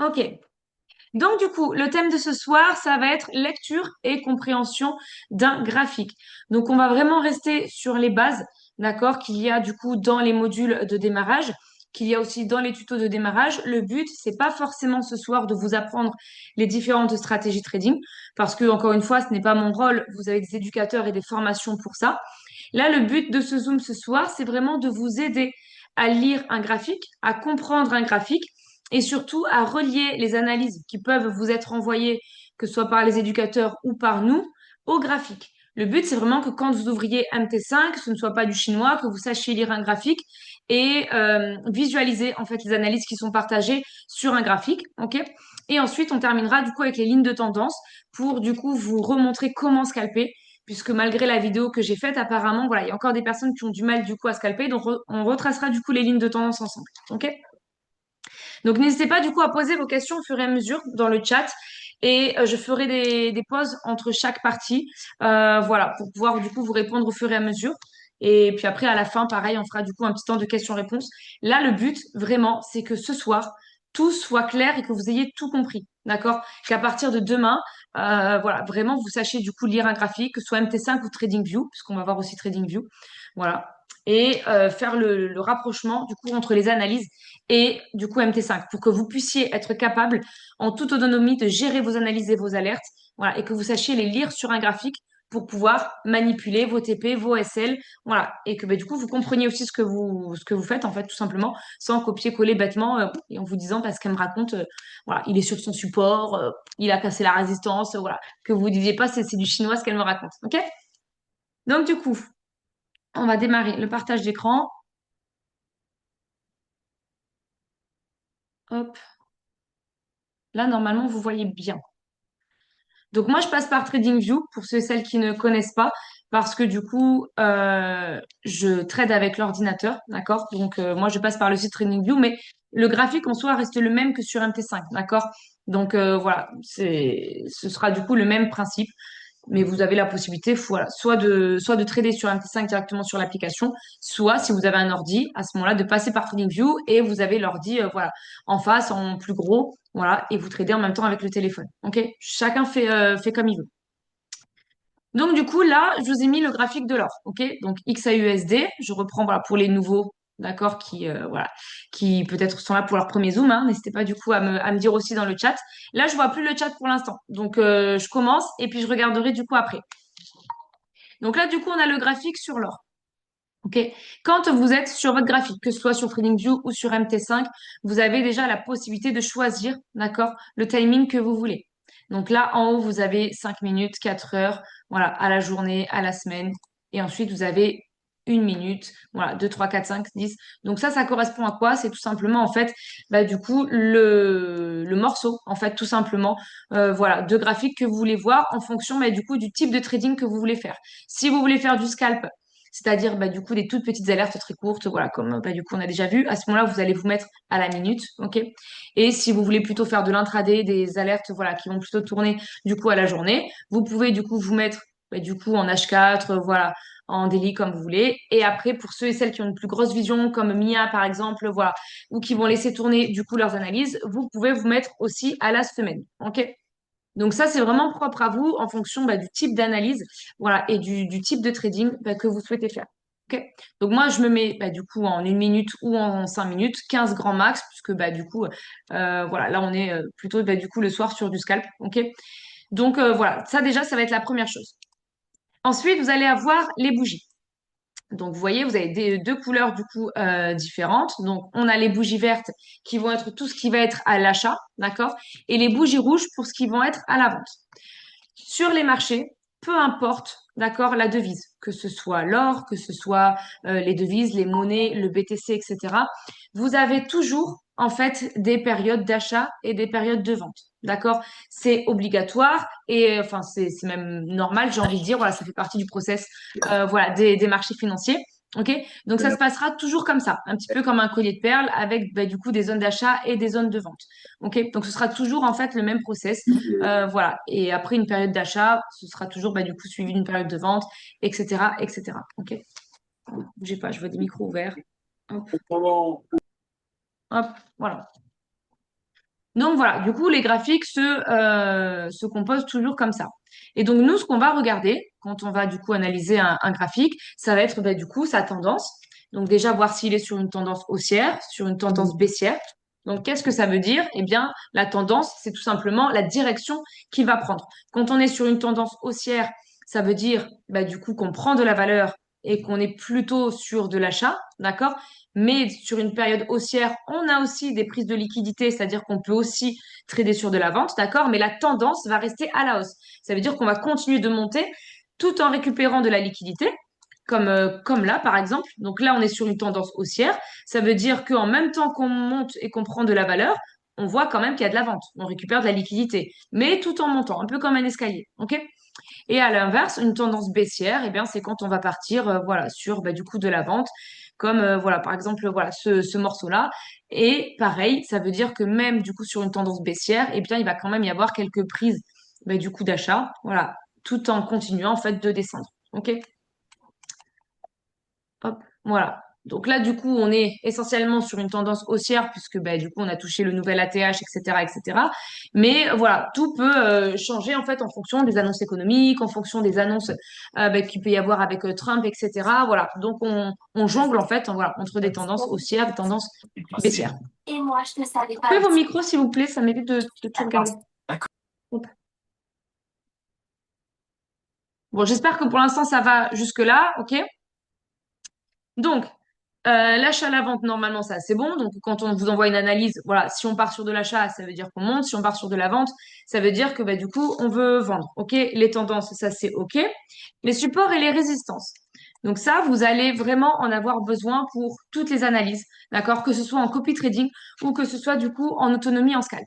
Ok. Donc, du coup, le thème de ce soir, ça va être lecture et compréhension d'un graphique. Donc, on va vraiment rester sur les bases, d'accord, qu'il y a du coup dans les modules de démarrage, qu'il y a aussi dans les tutos de démarrage. Le but, c'est pas forcément ce soir de vous apprendre les différentes stratégies trading, parce que, encore une fois, ce n'est pas mon rôle. Vous avez des éducateurs et des formations pour ça. Là, le but de ce Zoom ce soir, c'est vraiment de vous aider à lire un graphique, à comprendre un graphique et surtout à relier les analyses qui peuvent vous être envoyées, que ce soit par les éducateurs ou par nous, au graphique. Le but, c'est vraiment que quand vous ouvriez MT5, ce ne soit pas du chinois, que vous sachiez lire un graphique et visualiser en fait les analyses qui sont partagées sur un graphique, ok? Et ensuite, on terminera du coup avec les lignes de tendance pour du coup vous remontrer comment scalper puisque malgré la vidéo que j'ai faite, apparemment, voilà, il y a encore des personnes qui ont du mal du coup à scalper, donc on retracera du coup les lignes de tendance ensemble, ok? Donc n'hésitez pas du coup à poser vos questions au fur et à mesure dans le chat et je ferai des pauses entre chaque partie, voilà, pour pouvoir du coup vous répondre au fur et à mesure. Et puis après, à la fin, pareil, on fera du coup un petit temps de questions-réponses. Là, le but, vraiment, c'est que ce soir, tout soit clair et que vous ayez tout compris. D'accord? Qu'à partir de demain, voilà, vraiment, vous sachiez du coup lire un graphique, que ce soit MT5 ou TradingView, puisqu'on va voir aussi TradingView. Voilà. Et faire le rapprochement du coup entre les analyses et du coup MT5 pour que vous puissiez être capable en toute autonomie de gérer vos analyses et vos alertes, voilà, et que vous sachiez les lire sur un graphique pour pouvoir manipuler vos TP, vos SL, voilà, et que bah, du coup vous compreniez aussi ce que vous faites en fait tout simplement sans copier-coller bêtement et en vous disant parce qu'elle me raconte voilà, il est sur son support, il a cassé la résistance, voilà, que vous vous disiez pas c'est du chinois ce qu'elle me raconte, ok? Donc du coup, on va démarrer le partage d'écran. Hop, là normalement vous voyez bien. Donc moi, je passe par TradingView pour ceux et celles qui ne connaissent pas, parce que du coup, je trade avec l'ordinateur, d'accord? Donc moi, je passe par le site TradingView, mais le graphique en soi reste le même que sur MT5, d'accord? Donc voilà, ce sera du coup le même principe mais vous avez la possibilité, voilà, soit de trader sur MT5 directement sur l'application, soit si vous avez un ordi, à ce moment-là, de passer par TradingView et vous avez l'ordi, voilà, en face, en plus gros, voilà, et vous tradez en même temps avec le téléphone. Ok? Chacun fait comme il veut. Donc du coup, là, je vous ai mis le graphique de l'or. Ok? Donc XAUSD, je reprends voilà, pour les nouveaux, d'accord, voilà, qui peut-être sont là pour leur premier zoom. Hein. N'hésitez pas du coup à me dire aussi dans le chat. Là, je vois plus le chat pour l'instant. Donc je commence et puis je regarderai du coup après. Donc là, du coup, on a le graphique sur l'or. OK? Quand vous êtes sur votre graphique, que ce soit sur TradingView ou sur MT5, vous avez déjà la possibilité de choisir, d'accord, le timing que vous voulez. Donc là, en haut, vous avez 5 minutes, 4 heures, voilà, à la journée, à la semaine. Et ensuite, vous avez 1 minute, voilà, 2, 3, 4, 5, 10. Donc ça correspond à quoi? C'est tout simplement, en fait, bah, du coup, le morceau, en fait, tout simplement, voilà, de graphique que vous voulez voir en fonction, bah, du coup, du type de trading que vous voulez faire. Si vous voulez faire du scalp, c'est-à-dire bah, du coup des toutes petites alertes très courtes, voilà, comme bah, du coup on a déjà vu. À ce moment-là, vous allez vous mettre à la minute, ok? Et si vous voulez plutôt faire de l'intraday, des alertes, voilà, qui vont plutôt tourner du coup à la journée, vous pouvez du coup vous mettre bah, du coup en H4, voilà, en daily comme vous voulez. Et après, pour ceux et celles qui ont une plus grosse vision, comme Mia par exemple, voilà, ou qui vont laisser tourner du coup leurs analyses, vous pouvez vous mettre aussi à la semaine, ok? Donc ça, c'est vraiment propre à vous en fonction bah, du type d'analyse, voilà, et du type de trading bah, que vous souhaitez faire. Ok. Donc moi, je me mets bah, du coup en 1 minute ou en 5 minutes, 15 grands max, puisque bah, du coup, voilà, là on est plutôt bah, du coup le soir sur du scalp. Ok. Donc voilà, ça déjà, ça va être la première chose. Ensuite, vous allez avoir les bougies. Donc, vous voyez, vous avez deux couleurs du coup différentes. Donc, on a les bougies vertes qui vont être tout ce qui va être à l'achat, d'accord? Et les bougies rouges pour ce qui vont être à la vente. Sur les marchés, peu importe, d'accord, la devise, que ce soit l'or, que ce soit les devises, les monnaies, le BTC, etc. Vous avez toujours, en fait, des périodes d'achat et des périodes de vente. D'accord? C'est obligatoire et enfin c'est même normal, j'ai envie de dire. Voilà, ça fait partie du process, voilà, des marchés financiers. Ok? Donc ça se passera toujours comme ça, un petit peu comme un collier de perles avec bah, du coup des zones d'achat et des zones de vente. Ok? Donc ce sera toujours en fait le même process. Voilà. Et après une période d'achat, ce sera toujours bah, du coup suivi d'une période de vente, etc., etc. Ok. Bougez pas, je vois des micros ouverts. Hop, hop, voilà. Donc voilà, du coup, les graphiques se composent toujours comme ça. Et donc nous, ce qu'on va regarder quand on va du coup analyser un graphique, ça va être bah, du coup sa tendance. Donc déjà voir s'il est sur une tendance haussière, sur une tendance baissière. Donc qu'est-ce que ça veut dire? Eh bien, la tendance, c'est tout simplement la direction qu'il va prendre. Quand on est sur une tendance haussière, ça veut dire bah, du coup qu'on prend de la valeur et qu'on est plutôt sur de l'achat, d'accord? Mais sur une période haussière, on a aussi des prises de liquidité, c'est-à-dire qu'on peut aussi trader sur de la vente, d'accord? Mais la tendance va rester à la hausse. Ça veut dire qu'on va continuer de monter tout en récupérant de la liquidité, comme là, par exemple. Donc là, on est sur une tendance haussière. Ça veut dire qu'en même temps qu'on monte et qu'on prend de la valeur, on voit quand même qu'il y a de la vente. On récupère de la liquidité, mais tout en montant, un peu comme un escalier, ok? Et à l'inverse, une tendance baissière, eh bien, c'est quand on va partir, voilà, sur bah, du coup de la vente, comme voilà, par exemple, voilà, ce morceau-là. Et pareil, ça veut dire que même du coup sur une tendance baissière, eh bien, il va quand même y avoir quelques prises bah, du coup d'achat, voilà, tout en continuant en fait de descendre. Ok? Hop, voilà. Donc là, du coup, on est essentiellement sur une tendance haussière puisque bah, du coup, on a touché le nouvel ATH, etc., etc. Mais voilà, tout peut changer en fait en fonction des annonces économiques, en fonction des annonces bah, qu'il peut y avoir avec Trump, etc. Voilà. Donc on jongle en fait voilà, entre des tendances haussières, des tendances baissières. Et moi, je ne savais pas. Coupez vos micros, s'il vous plaît, ça m'évite de tout regarder. Hop. Bon, j'espère que pour l'instant, ça va jusque-là, ok? Donc, l'achat à la vente, normalement, c'est assez bon. Donc, quand on vous envoie une analyse, voilà, si on part sur de l'achat, ça veut dire qu'on monte. Si on part sur de la vente, ça veut dire que bah, du coup, on veut vendre. OK? Les tendances, ça, c'est OK. Les supports et les résistances. Donc ça, vous allez vraiment en avoir besoin pour toutes les analyses, d'accord? Que ce soit en copy trading ou que ce soit du coup en autonomie en scalp.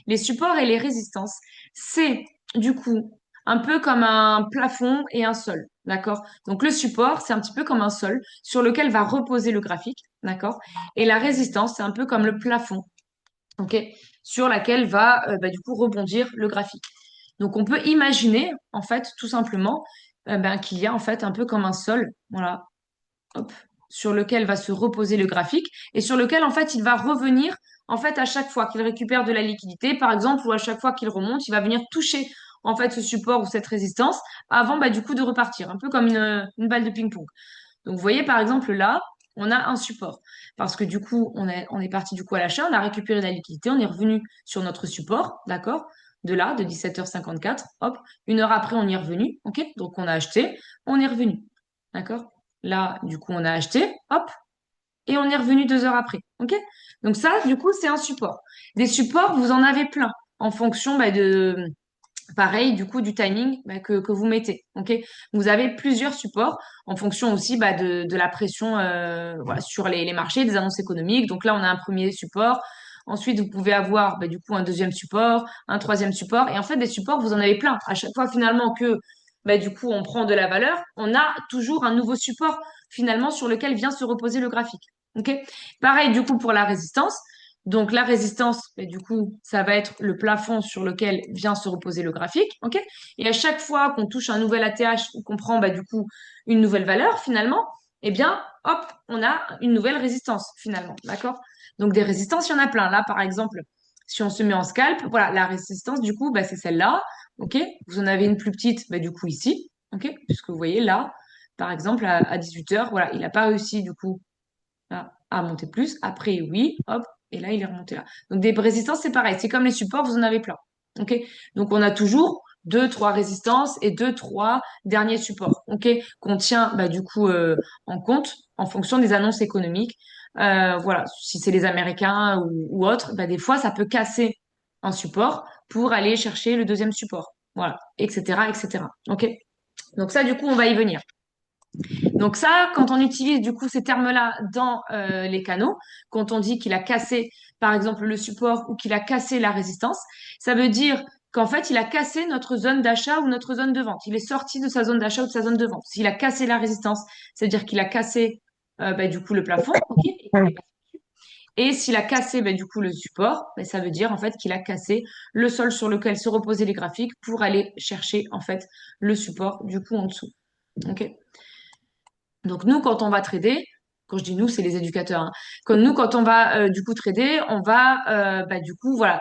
Les supports et les résistances, c'est du coup un peu comme un plafond et un sol, d'accord? Donc le support, c'est un petit peu comme un sol sur lequel va reposer le graphique, d'accord? Et la résistance, c'est un peu comme le plafond, ok? Sur laquelle va bah, du coup rebondir le graphique. Donc on peut imaginer en fait tout simplement ben, qu'il y a en fait un peu comme un sol, voilà, hop, sur lequel va se reposer le graphique et sur lequel en fait il va revenir en fait à chaque fois qu'il récupère de la liquidité par exemple ou à chaque fois qu'il remonte il va venir toucher en fait ce support ou cette résistance avant bah, du coup de repartir un peu comme une balle de ping-pong. Donc vous voyez par exemple là on a un support parce que du coup on est parti du coup à l'achat, on a récupéré de la liquidité, on est revenu sur notre support, d'accord, de là de 17h54, hop, une heure après on y est revenu, ok, donc on a acheté, on est revenu, d'accord. Là, du coup, on a acheté, hop, et on est revenu 2 heures après. OK? Donc ça, du coup, c'est un support. Des supports, vous en avez plein en fonction bah, pareil, du coup, du timing bah, que vous mettez. OK? Vous avez plusieurs supports en fonction aussi bah, de la pression voilà, sur les marchés, des annonces économiques. Donc là, on a un premier support. Ensuite, vous pouvez avoir bah, du coup un deuxième support, un troisième support. Et en fait, des supports, vous en avez plein. À chaque fois, finalement, que bah, du coup, on prend de la valeur, on a toujours un nouveau support finalement sur lequel vient se reposer le graphique. OK? Pareil, du coup, pour la résistance. Donc la résistance, bah, du coup, ça va être le plafond sur lequel vient se reposer le graphique, ok? Et à chaque fois qu'on touche un nouvel ATH ou qu'on prend bah, du coup une nouvelle valeur finalement, eh bien, hop, on a une nouvelle résistance finalement, d'accord? Donc des résistances, il y en a plein. Là, par exemple, si on se met en scalp, voilà, la résistance du coup, bah, c'est celle-là, ok? Vous en avez une plus petite, bah, du coup ici, ok? Puisque vous voyez là, par exemple, à 18 heures, voilà, il n'a pas réussi du coup à monter plus. Après, oui, hop, et là, il est remonté là. Donc, des résistances, c'est pareil. C'est comme les supports, vous en avez plein. OK? Donc, on a toujours deux, trois résistances et deux, trois derniers supports. OK? Qu'on tient, bah, du coup, en compte en fonction des annonces économiques. Voilà. Si c'est les Américains ou autres, bah, des fois, ça peut casser un support pour aller chercher le deuxième support. Voilà. Etc., etc. OK? Donc, ça, du coup, on va y venir. Donc ça, quand on utilise du coup ces termes-là dans les canaux, quand on dit qu'il a cassé, par exemple, le support ou qu'il a cassé la résistance, ça veut dire qu'en fait, il a cassé notre zone d'achat ou notre zone de vente. Il est sorti de sa zone d'achat ou de sa zone de vente. S'il a cassé la résistance, c'est-à-dire qu'il a cassé bah, du coup le plafond, ok, et s'il a cassé bah, du coup le support, bah, ça veut dire en fait qu'il a cassé le sol sur lequel se reposaient les graphiques pour aller chercher en fait le support du coup en dessous. Ok. Donc nous, quand on va trader, quand je dis nous, c'est les éducateurs, hein. Comme nous, quand on va du coup trader, on va du coup voilà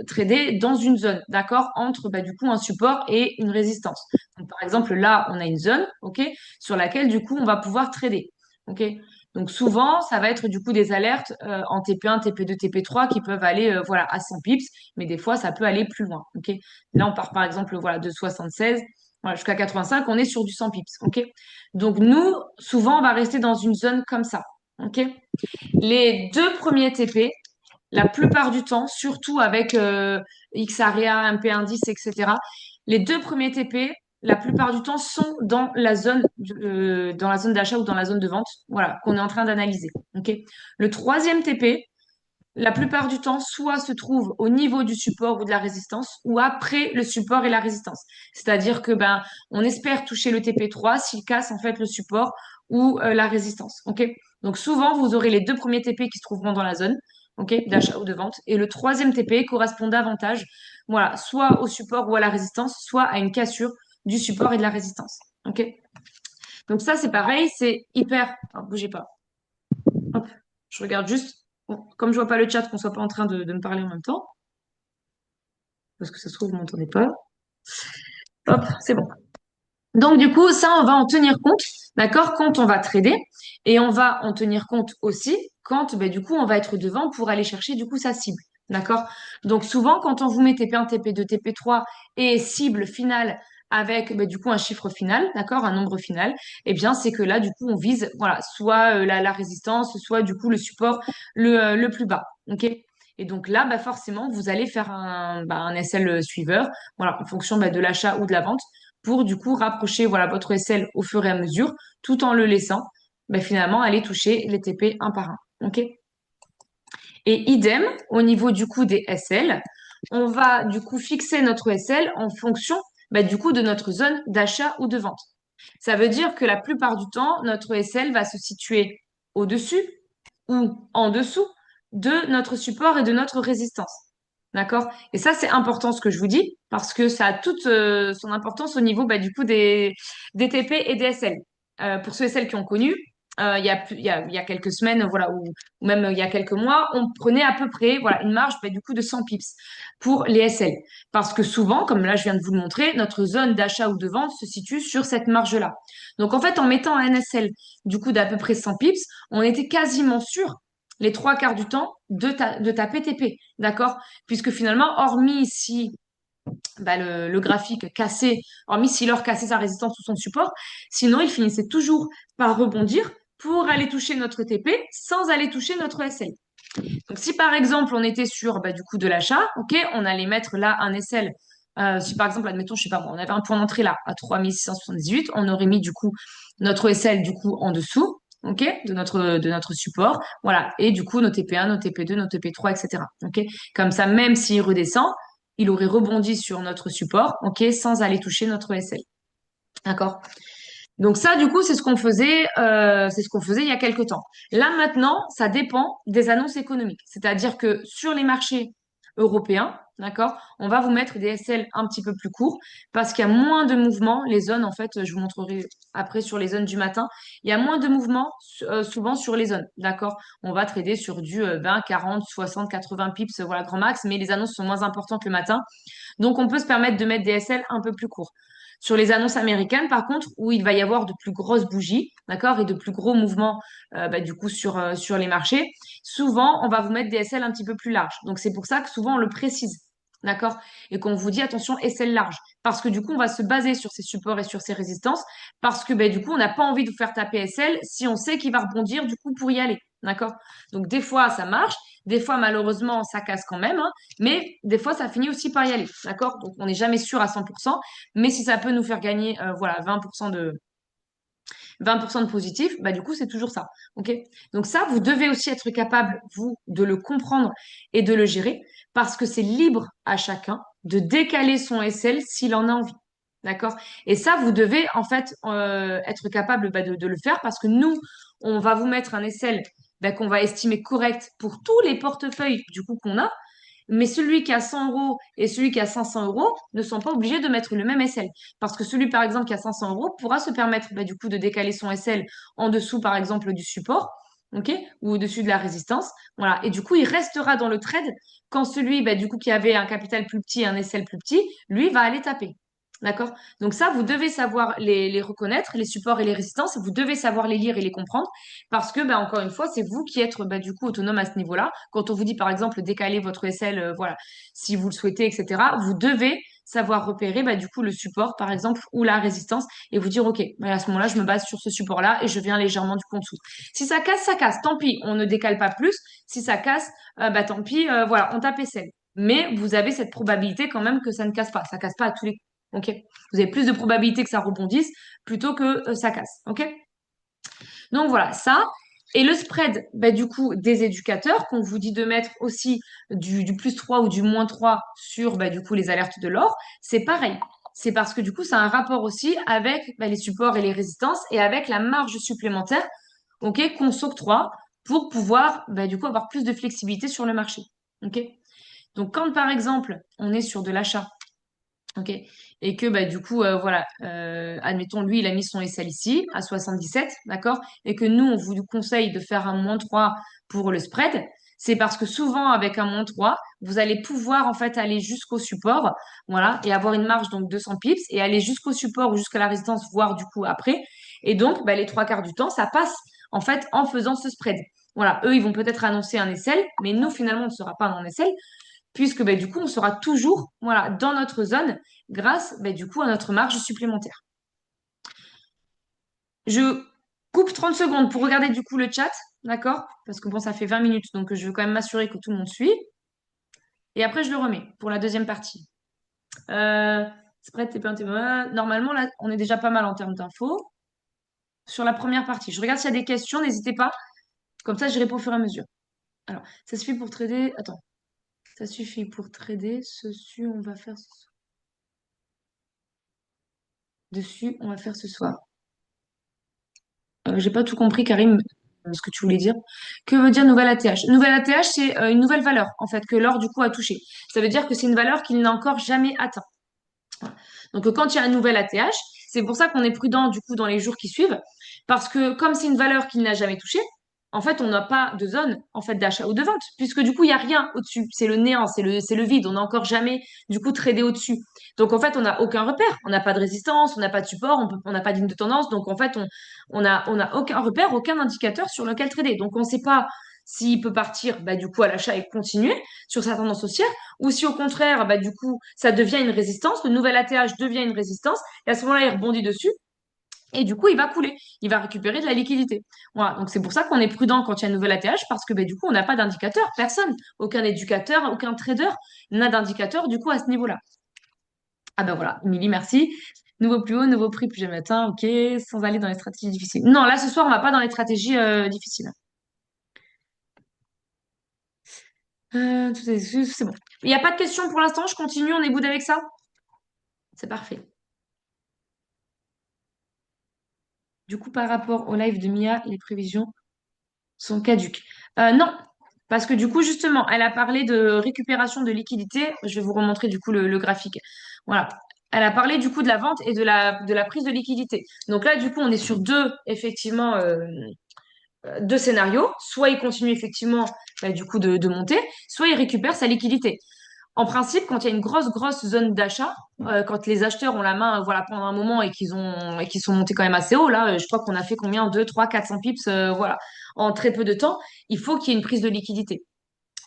trader dans une zone, d'accord, entre du coup un support et une résistance. Donc, par exemple, là, on a une zone, ok, sur laquelle du coup on va pouvoir trader, ok. Donc souvent, ça va être du coup des alertes en TP1, TP2, TP3 qui peuvent aller voilà à 100 pips, mais des fois ça peut aller plus loin, ok. Là, on part par exemple voilà de 76 voilà, jusqu'à 85, on est sur du 100 pips, ok. Donc nous, souvent, on va rester dans une zone comme ça, ok. Les deux premiers TP, la plupart du temps, surtout avec XAREA, MP Indice, etc., les deux premiers TP, la plupart du temps, sont dans la zone d'achat ou dans la zone de vente, voilà, qu'on est en train d'analyser. Ok. Le troisième TP, la plupart du temps, soit se trouve au niveau du support ou de la résistance, ou après le support et la résistance. C'est-à-dire que ben, on espère toucher le TP3 s'il casse en fait le support ou la résistance. Ok. Donc souvent, vous aurez les deux premiers TP qui se trouveront dans la zone, ok, d'achat ou de vente, et le troisième TP correspond davantage, voilà, soit au support ou à la résistance, soit à une cassure du support et de la résistance. Ok. Donc ça, c'est pareil, c'est hyper. Alors, bougez pas. Hop, je regarde juste. Bon, comme je vois pas le chat, qu'on soit pas en train de me parler en même temps, parce que ça se trouve, vous m'entendez pas. Hop, c'est bon. Donc, du coup, ça, on va en tenir compte, d'accord, quand on va trader. Et on va en tenir compte aussi quand, ben, du coup, on va être devant pour aller chercher, du coup, sa cible. D'accord? Donc, souvent, quand on vous met TP1, TP2, TP3 et cible finale avec, ben, du coup, un chiffre final, d'accord, un nombre final, eh bien, c'est que là, du coup, on vise, voilà, soit la résistance, soit, du coup, le support le plus bas. OK? Et donc là, bah forcément, vous allez faire un SL suiveur, voilà, en fonction bah, de l'achat ou de la vente pour du coup rapprocher voilà votre SL au fur et à mesure, tout en le laissant finalement aller toucher les TP un par un. Ok. Et idem au niveau du coup des SL, on va du coup fixer notre SL en fonction du coup de notre zone d'achat ou de vente. Ça veut dire que la plupart du temps, notre SL va se situer au-dessus ou en dessous de notre support et de notre résistance. D'accord? Et ça, c'est important ce que je vous dis, parce que ça a toute son importance au niveau du coup des TP et des SL. Pour ceux et celles qui ont connu, il y a quelques semaines, voilà, ou même il y a quelques mois, on prenait à peu près voilà, une marge du coup de 100 pips pour les SL. Parce que souvent, comme là je viens de vous le montrer, notre zone d'achat ou de vente se situe sur cette marge-là. Donc en fait, en mettant un SL du coup d'à peu près 100 pips, on était quasiment sûr les trois quarts du temps de ta PTP, d'accord? Puisque finalement, hormis si le graphique cassé, hormis s'il leur cassait sa résistance ou son support, sinon il finissait toujours par rebondir pour aller toucher notre TP sans aller toucher notre SL. Donc si par exemple on était sur du coup de l'achat, ok, on allait mettre là un SL. Si par exemple, admettons, je sais pas moi, on avait un point d'entrée là à 3678, on aurait mis du coup notre SL du coup en dessous, ok, de notre support, voilà, et du coup nos TP1, nos TP2, nos TP3, etc. Ok, comme ça, même s'il redescend, il aurait rebondi sur notre support, ok, sans aller toucher notre SL. D'accord? Donc ça, du coup, c'est ce qu'on faisait il y a quelque temps. Là maintenant, ça dépend des annonces économiques. C'est-à-dire que sur les marchés européens, d'accord, on va vous mettre des SL un petit peu plus courts parce qu'il y a moins de mouvements. Les zones, en fait, je vous montrerai après sur les zones du matin, il y a moins de mouvements souvent sur les zones, d'accord. On va trader sur du 20, 40, 60, 80 pips, voilà, grand max, mais les annonces sont moins importantes le matin. Donc, on peut se permettre de mettre des SL un peu plus courts. Sur les annonces américaines, par contre, où il va y avoir de plus grosses bougies, d'accord, et de plus gros mouvements, du coup, sur les marchés, souvent, on va vous mettre des SL un petit peu plus larges. Donc, c'est pour ça que souvent, on le précise, d'accord, et qu'on vous dit, attention, SL large. Parce que du coup, on va se baser sur ces supports et sur ces résistances, parce que, du coup, on n'a pas envie de vous faire taper SL si on sait qu'il va rebondir, du coup, pour y aller, d'accord? Donc, des fois, ça marche. Des fois, malheureusement, ça casse quand même, hein, mais des fois, ça finit aussi par y aller, d'accord? Donc, on n'est jamais sûr à 100%, mais si ça peut nous faire gagner, voilà, 20% de positif, du coup, c'est toujours ça, ok? Donc ça, vous devez aussi être capable, vous, de le comprendre et de le gérer, parce que c'est libre à chacun de décaler son SL s'il en a envie. D'accord? Et ça, vous devez en fait être capable de le faire parce que nous, on va vous mettre un SL qu'on va estimer correct pour tous les portefeuilles du coup qu'on a. Mais celui qui a 100 euros et celui qui a 500 euros ne sont pas obligés de mettre le même SL. Parce que celui, par exemple, qui a 500 euros pourra se permettre du coup de décaler son SL en dessous, par exemple, du support. ok, ou au-dessus de la résistance, voilà. Et du coup, il restera dans le trade quand celui, bah, du coup, qui avait un capital plus petit, un SL plus petit, lui va aller taper. D'accord? Donc ça, vous devez savoir les reconnaître, les supports et les résistances. Vous devez savoir les lire et les comprendre parce que, bah, encore une fois, c'est vous qui êtes, bah, du coup, autonome à ce niveau-là. Quand on vous dit, par exemple, décaler votre SL, voilà, si vous le souhaitez, etc., vous devez savoir repérer, bah, du coup, le support, par exemple, ou la résistance et vous dire, OK, bah, à ce moment-là, je me base sur ce support-là et je viens légèrement du coup en dessous. Si ça casse, ça casse. Tant pis, on ne décale pas plus. Si ça casse, bah, tant pis, voilà, on tape SL. Mais vous avez cette probabilité quand même que ça ne casse pas. Ça casse pas à tous les coups. OK? Vous avez plus de probabilité que ça rebondisse plutôt que ça casse. OK? Donc voilà, ça. Et le spread, bah, du coup, des éducateurs, qu'on vous dit de mettre aussi du plus 3 ou du moins 3 sur, bah, du coup, les alertes de l'or, c'est pareil. C'est parce que du coup, ça a un rapport aussi avec bah, les supports et les résistances et avec la marge supplémentaire, ok, qu'on s'octroie pour pouvoir, bah, du coup, avoir plus de flexibilité sur le marché. Ok? Donc, quand par exemple, on est sur de l'achat, ok, et que bah, du coup, voilà, admettons, lui, il a mis son SL ici à 77, d'accord, et que nous, on vous conseille de faire un -3 pour le spread, c'est parce que souvent, avec un -3, vous allez pouvoir en fait aller jusqu'au support, voilà, et avoir une marge donc 200 pips, et aller jusqu'au support ou jusqu'à la résistance, voire du coup après. Et donc, bah, les trois quarts du temps, ça passe en fait en faisant ce spread. Voilà, eux, ils vont peut-être annoncer un SL, mais nous, finalement, on ne sera pas en SL, puisque bah, du coup, on sera toujours voilà, dans notre zone grâce bah, du coup à notre marge supplémentaire. Je coupe 30 secondes pour regarder du coup le chat, d'accord? Parce que bon, ça fait 20 minutes, donc je veux quand même m'assurer que tout le monde suit. Et après, je le remets pour la deuxième partie. Euh, Spread, TP1, TP1. Normalement, là, on est déjà pas mal en termes d'infos. Sur la première partie, je regarde s'il y a des questions, n'hésitez pas. Comme ça, je réponds au fur et à mesure. Alors, ça suffit pour trader. Attends, ça suffit pour trader. Dessus, on va faire dessus, on va faire ce soir. J'ai pas tout compris, Karim, ce que tu voulais dire. Que veut dire nouvelle ATH? Nouvelle ATH, c'est une nouvelle valeur, en fait, que l'or, du coup, a touché. Ça veut dire que c'est une valeur qu'il n'a encore jamais atteint. Voilà. Donc, quand il y a un nouvel ATH, c'est pour ça qu'on est prudent, du coup, dans les jours qui suivent. Parce que comme c'est une valeur qu'il n'a jamais touchée, en fait, on n'a pas de zone, en fait, d'achat ou de vente. Puisque, du coup, il n'y a rien au-dessus. C'est le néant, c'est le vide. On n'a encore jamais, du coup, tradé au-dessus. Donc, en fait, on n'a aucun repère. On n'a pas de résistance, on n'a pas de support, on n'a pas de ligne de tendance. Donc, en fait, on a aucun repère, aucun indicateur sur lequel trader. Donc, on ne sait pas s'il peut partir, bah, du coup, à l'achat et continuer sur sa tendance haussière, ou si au contraire, bah, du coup, ça devient une résistance, le nouvel ATH devient une résistance, et à ce moment-là, il rebondit dessus, et du coup, il va couler, il va récupérer de la liquidité. Voilà, donc c'est pour ça qu'on est prudent quand il y a un nouvel ATH, parce que bah, du coup, on n'a pas d'indicateur, personne, aucun éducateur, aucun trader n'a d'indicateur, du coup, à ce niveau-là. Ah ben voilà, Émilie, merci. Nouveau plus haut, nouveau prix plus jamais atteint, ok, sans aller dans les stratégies difficiles. Non, là, ce soir, on va pas dans les stratégies difficiles. C'est bon. Il n'y a pas de questions pour l'instant, je continue, on est good avec ça? C'est parfait. Du coup, par rapport au live de Mia, les prévisions sont caduques. Non, parce que du coup, justement, elle a parlé de récupération de liquidité. Je vais vous remontrer du coup le graphique. Voilà. Elle a parlé du coup de la vente et de la prise de liquidité. Donc là, du coup, on est sur deux, effectivement, deux scénarios. Soit il continue effectivement, bah, du coup, de monter, soit il récupère sa liquidité. En principe, quand il y a une grosse zone d'achat, quand les acheteurs ont la main, voilà, pendant un moment et qu'ils sont montés quand même assez haut, là, je crois qu'on a fait combien? 2, 3, 400 pips, voilà, en très peu de temps, il faut qu'il y ait une prise de liquidité.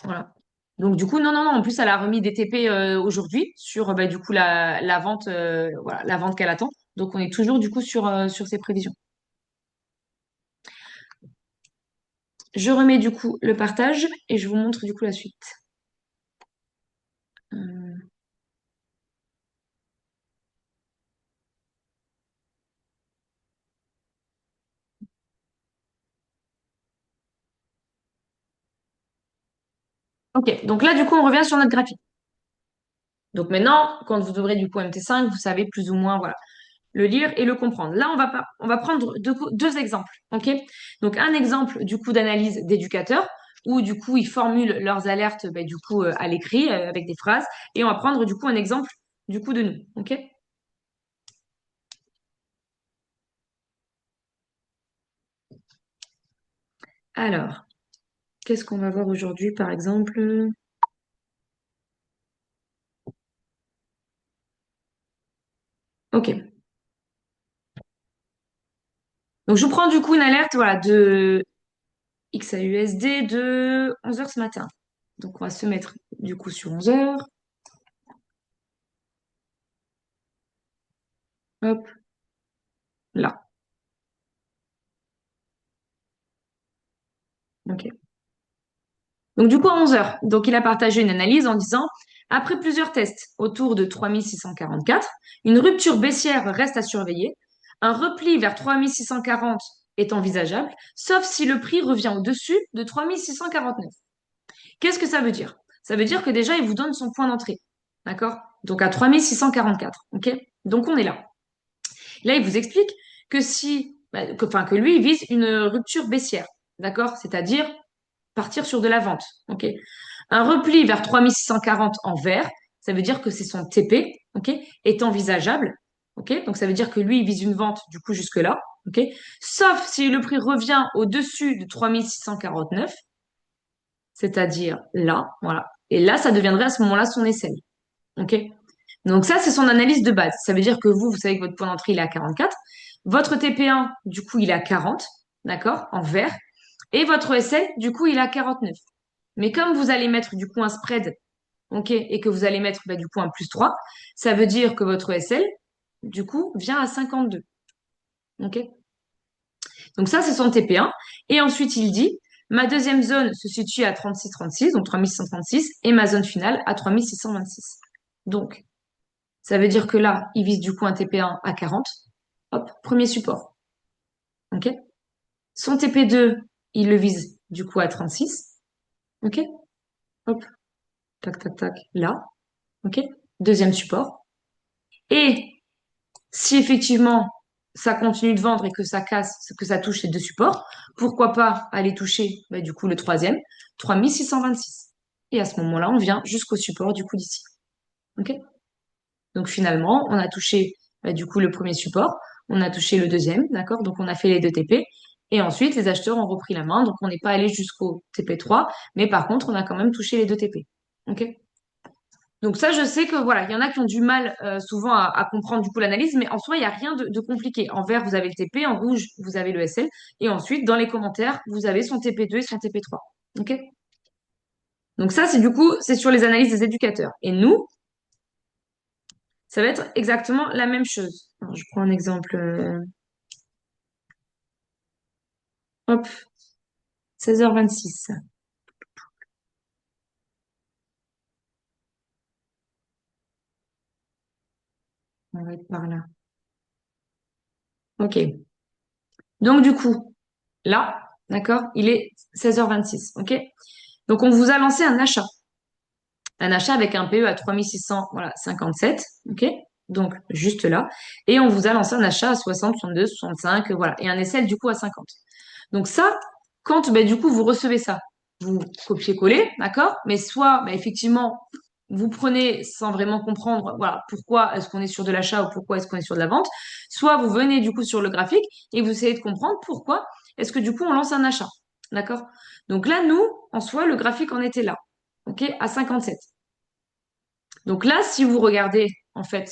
Voilà. Donc du coup, non, en plus, elle a remis des TP aujourd'hui sur bah, du coup la vente, voilà, la vente qu'elle attend. Donc on est toujours du coup sur ces prévisions. Je remets du coup le partage et je vous montre du coup la suite. Euh, Ok, donc là du coup on revient sur notre graphique. Donc maintenant, quand vous ouvrez du coup MT5, vous savez plus ou moins voilà, le lire et le comprendre. Là, on va prendre deux exemples. Ok. Donc un exemple du coup d'analyse d'éducateurs où du coup ils formulent leurs alertes bah, du coup à l'écrit avec des phrases et on va prendre du coup un exemple du coup de nous. Ok. Alors, qu'est-ce qu'on va voir aujourd'hui, par exemple? Ok. Donc, je vous prends du coup une alerte, voilà, de XAUSD de 11 heures ce matin. Donc, on va se mettre du coup sur 11 heures. Hop, là. Ok. Donc, du coup, à 11 heures, donc il a partagé une analyse en disant, après plusieurs tests autour de 3644, une rupture baissière reste à surveiller. Un repli vers 3640 est envisageable, sauf si le prix revient au-dessus de 3649. Qu'est-ce que ça veut dire? Ça veut dire que déjà, il vous donne son point d'entrée. D'accord? Donc, à 3644. OK? Donc, on est là. Là, il vous explique que si, enfin, que lui, il vise une rupture baissière. D'accord? C'est-à-dire partir sur de la vente. OK? Un repli vers 3640 en vert, ça veut dire que c'est son TP, OK, est envisageable. OK? Donc ça veut dire que lui, il vise une vente du coup jusque-là. OK? Sauf si le prix revient au-dessus de 3649, c'est-à-dire là, voilà. Et là, ça deviendrait à ce moment-là son SL. OK? Donc ça, c'est son analyse de base. Ça veut dire que vous savez que votre point d'entrée, il est à 44. Votre TP1, du coup, il est à 40, d'accord, en vert. Et votre SL, du coup, il est à 49. Mais comme vous allez mettre du coup un spread, ok, et que vous allez mettre du coup un plus 3, ça veut dire que votre SL, du coup, vient à 52. Ok? Donc ça, c'est son TP1. Et ensuite, il dit, ma deuxième zone se situe à 36,36, donc 3636, et ma zone finale à 3626. Donc, ça veut dire que là, il vise du coup un TP1 à 40. Hop, premier support. Ok? Son TP2, il le vise du coup à 36. Ok? Hop, tac, tac, tac, là. Ok? Deuxième support. Et si effectivement ça continue de vendre et que ça casse, que ça touche les deux supports, pourquoi pas aller toucher du coup le troisième, 3626. Et à ce moment-là, on vient jusqu'au support du coup d'ici. Ok? Donc finalement, on a touché du coup le premier support, on a touché le deuxième, d'accord? Donc on a fait les deux TP. Et ensuite, les acheteurs ont repris la main, donc on n'est pas allé jusqu'au TP3, mais par contre, on a quand même touché les deux TP. Ok? Donc ça, je sais que voilà, il y en a qui ont du mal souvent à comprendre du coup l'analyse, mais en soi, il n'y a rien de compliqué. En vert, vous avez le TP, en rouge, vous avez le SL, et ensuite, dans les commentaires, vous avez son TP2 et son TP3. OK? Donc ça, c'est du coup, c'est sur les analyses des éducateurs. Et nous, ça va être exactement la même chose. Alors, je prends un exemple. Hop, 16h26. On va être par là. OK. Donc du coup, là, d'accord, il est 16h26. OK? Donc on vous a lancé un achat avec un PE à 3600, voilà, 57, ok? Donc, juste là. Et on vous a lancé un achat à 60, 62, 65, voilà. Et un SL, du coup, à 50. Donc ça, quand, du coup, vous recevez ça, vous copiez-collez, d'accord? Mais soit, effectivement, vous prenez sans vraiment comprendre, voilà, pourquoi est-ce qu'on est sur de l'achat ou pourquoi est-ce qu'on est sur de la vente. Soit vous venez, du coup, sur le graphique et vous essayez de comprendre pourquoi est-ce que, du coup, on lance un achat. D'accord? Donc là, nous, en soi, le graphique en était là. OK? À 57. Donc là, si vous regardez, en fait,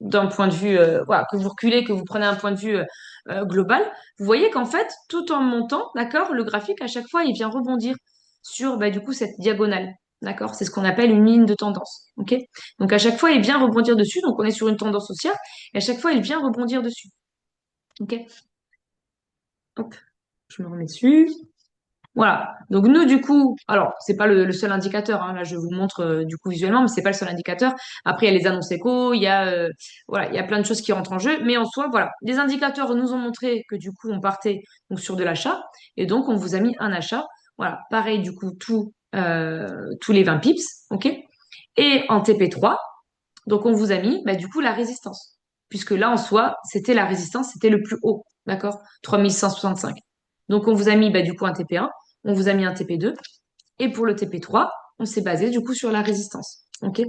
d'un point de vue, voilà, que vous reculez, que vous prenez un point de vue global, vous voyez qu'en fait, tout en montant, d'accord, le graphique, à chaque fois, il vient rebondir sur, du coup, cette diagonale. D'accord? C'est ce qu'on appelle une ligne de tendance. OK? Donc, à chaque fois, il vient rebondir dessus. Donc, on est sur une tendance haussière. Et à chaque fois, il vient rebondir dessus. OK? Hop, je me remets dessus. Voilà. Donc nous, du coup, alors c'est pas le seul indicateur. Hein, là, je vous montre du coup visuellement, mais c'est pas le seul indicateur. Après, il y a les annonces éco, il y a voilà, il y a plein de choses qui rentrent en jeu. Mais en soi, voilà, les indicateurs nous ont montré que du coup, on partait donc sur de l'achat, et donc on vous a mis un achat. Voilà, pareil du coup tous les 20 pips, ok. Et en TP3, donc on vous a mis du coup la résistance, puisque là en soi, c'était la résistance, c'était le plus haut, d'accord, 3165. Donc on vous a mis du coup un TP1, on vous a mis un TP2, et pour le TP3, on s'est basé du coup sur la résistance, ok.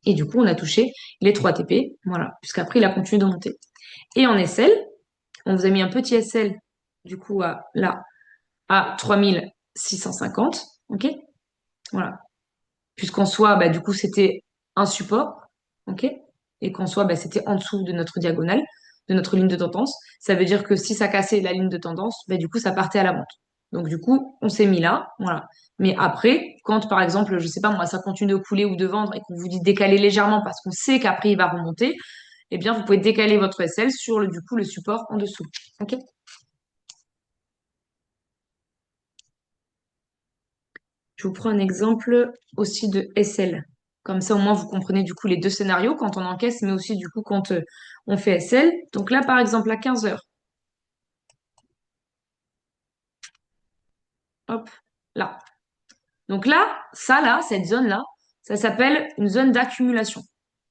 Et du coup, on a touché les 3 TP, voilà, puisqu'après il a continué de monter. Et en SL, on vous a mis un petit SL du coup là à 3650. OK? Voilà. Puisqu'en soi, bah, du coup, c'était un support. OK? Et qu'en soi, bah, c'était en dessous de notre diagonale, de notre ligne de tendance. Ça veut dire que si ça cassait la ligne de tendance, bah, du coup, ça partait à la vente. Donc, du coup, on s'est mis là. Voilà. Mais après, quand, par exemple, je sais pas moi, ça continue de couler ou de vendre et qu'on vous dit de décaler légèrement parce qu'on sait qu'après, il va remonter, eh bien, vous pouvez décaler votre SL sur du coup, le support en dessous. OK? Je vous prends un exemple aussi de SL. Comme ça, au moins, vous comprenez du coup les deux scénarios quand on encaisse, mais aussi du coup quand on fait SL. Donc là, par exemple, à 15 heures, hop, là. Donc là, cette zone-là, ça s'appelle une zone d'accumulation.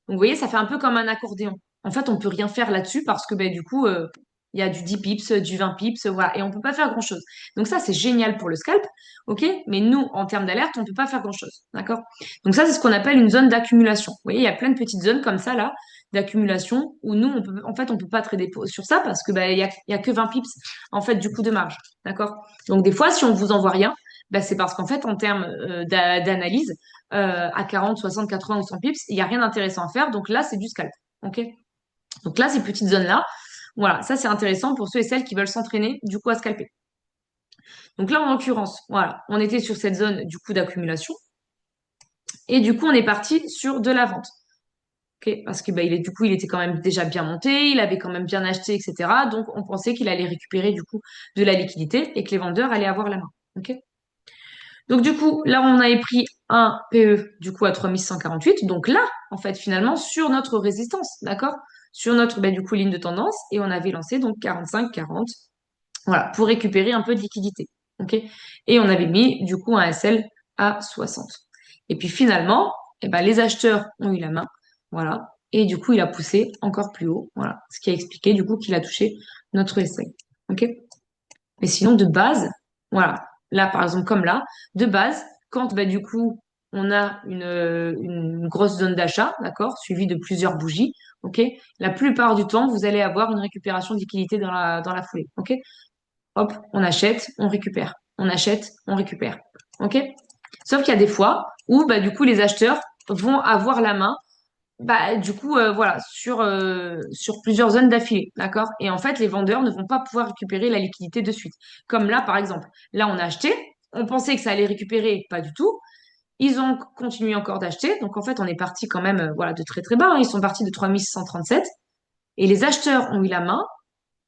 Donc vous voyez, ça fait un peu comme un accordéon. En fait, on peut rien faire là-dessus parce que ben, du coup, il y a du 10 pips, du 20 pips, voilà, et on peut pas faire grand-chose. Donc ça, c'est génial pour le scalp, ok? Mais nous, en termes d'alerte, on peut pas faire grand-chose, d'accord? Donc ça, c'est ce qu'on appelle une zone d'accumulation. Vous voyez, il y a plein de petites zones comme ça là d'accumulation où nous, en fait, on peut pas trader sur ça parce que ben, il y a que 20 pips en fait du coup de marge, d'accord? Donc des fois, si on vous envoie rien, ben, c'est parce qu'en fait, en termes d'analyse à 40, 60, 80 ou 100 pips, il n'y a rien d'intéressant à faire. Donc là, c'est du scalp. OK? Donc là, ces petites zones-là, voilà, ça c'est intéressant pour ceux et celles qui veulent s'entraîner du coup à scalper. Donc là, en l'occurrence, voilà, on était sur cette zone du coup d'accumulation et du coup, on est parti sur de la vente. OK? Parce que bah, du coup, il était quand même déjà bien monté, il avait quand même bien acheté, etc. Donc, on pensait qu'il allait récupérer du coup de la liquidité et que les vendeurs allaient avoir la main. OK? Donc du coup, là, on avait pris un PE du coup à 3148. Donc là, en fait, finalement, sur notre résistance, d'accord? Sur notre du coup ligne de tendance, et on avait lancé donc 45-40, voilà, pour récupérer un peu de liquidité. OK? Et on avait mis du coup un SL à 60. Et puis finalement, eh ben, les acheteurs ont eu la main, voilà. Et du coup, il a poussé encore plus haut, voilà. Ce qui a expliqué du coup qu'il a touché notre SL. OK? Mais sinon, de base, voilà, là, par exemple, comme là, de base, quand bah, du coup, on a une grosse zone d'achat, d'accord, suivie de plusieurs bougies, ok, la plupart du temps, vous allez avoir une récupération de liquidité dans la foulée, ok. Hop, on achète, on récupère. On achète, on récupère, ok. Sauf qu'il y a des fois où, bah, du coup, les acheteurs vont avoir la main bah, du coup, voilà, sur plusieurs zones d'affilée, d'accord? Et en fait, les vendeurs ne vont pas pouvoir récupérer la liquidité de suite. Comme là, par exemple. Là, on a acheté, on pensait que ça allait récupérer, pas du tout. Ils ont continué encore d'acheter. Donc, en fait, on est parti quand même, voilà, de très très bas, hein. Ils sont partis de 3637. Et les acheteurs ont eu la main,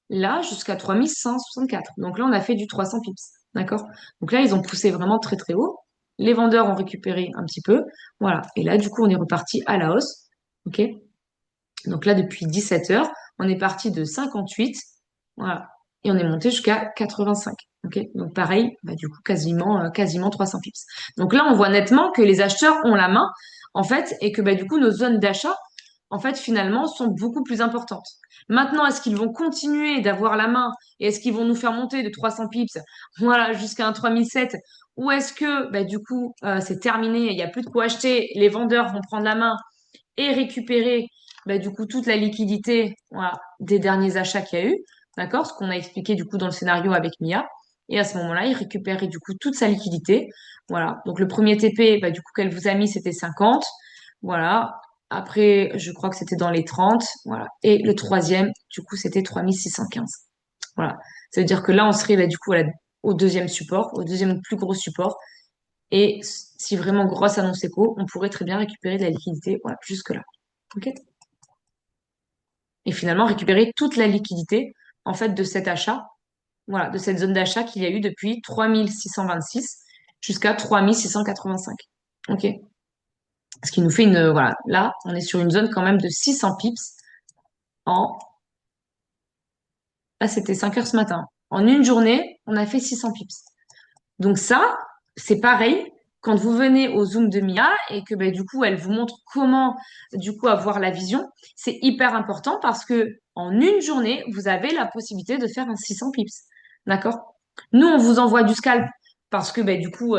là, jusqu'à 3164. Donc là, on a fait du 300 pips, d'accord? Donc là, ils ont poussé vraiment très très haut. Les vendeurs ont récupéré un petit peu. Voilà. Et là, du coup, on est reparti à la hausse. OK? Donc là, depuis 17 heures, on est parti de 58, voilà, et on est monté jusqu'à 85. Ok, donc pareil, bah, du coup, quasiment 300 pips. Donc là, on voit nettement que les acheteurs ont la main, en fait, et que bah, du coup, nos zones d'achat, en fait, finalement, sont beaucoup plus importantes. Maintenant, est-ce qu'ils vont continuer d'avoir la main et est-ce qu'ils vont nous faire monter de 300 pips, voilà, jusqu'à un 3007, ou est-ce que, bah, du coup, c'est terminé, il n'y a plus de quoi acheter, les vendeurs vont prendre la main et récupérer bah, du coup toute la liquidité voilà, des derniers achats qu'il y a eu, d'accord? Ce qu'on a expliqué du coup dans le scénario avec Mia. Et à ce moment-là, il récupérait du coup toute sa liquidité. Voilà. Donc le premier TP, bah, du coup qu'elle vous a mis, c'était 50. Voilà. Après, je crois que c'était dans les 30. Voilà. Et le troisième, du coup, c'était 3615. Voilà. Ça veut dire que là, on serait bah, du coup au deuxième support, au deuxième plus gros support. Et si vraiment grosse annonce écho, on pourrait très bien récupérer de la liquidité, voilà, jusque là. Ok. Et finalement récupérer toute la liquidité en fait de cet achat, voilà, de cette zone d'achat qu'il y a eu depuis 3626 jusqu'à 3685. Ok. Ce qui nous fait voilà, là, on est sur une zone quand même de 600 pips en, là, c'était 5 heures ce matin. En une journée, on a fait 600 pips. Donc ça, c'est pareil. Quand vous venez au Zoom de Mia et que du coup elle vous montre comment du coup avoir la vision, c'est hyper important parce que en une journée, vous avez la possibilité de faire un 600 pips. D'accord? Nous, on vous envoie du scalp parce que du coup,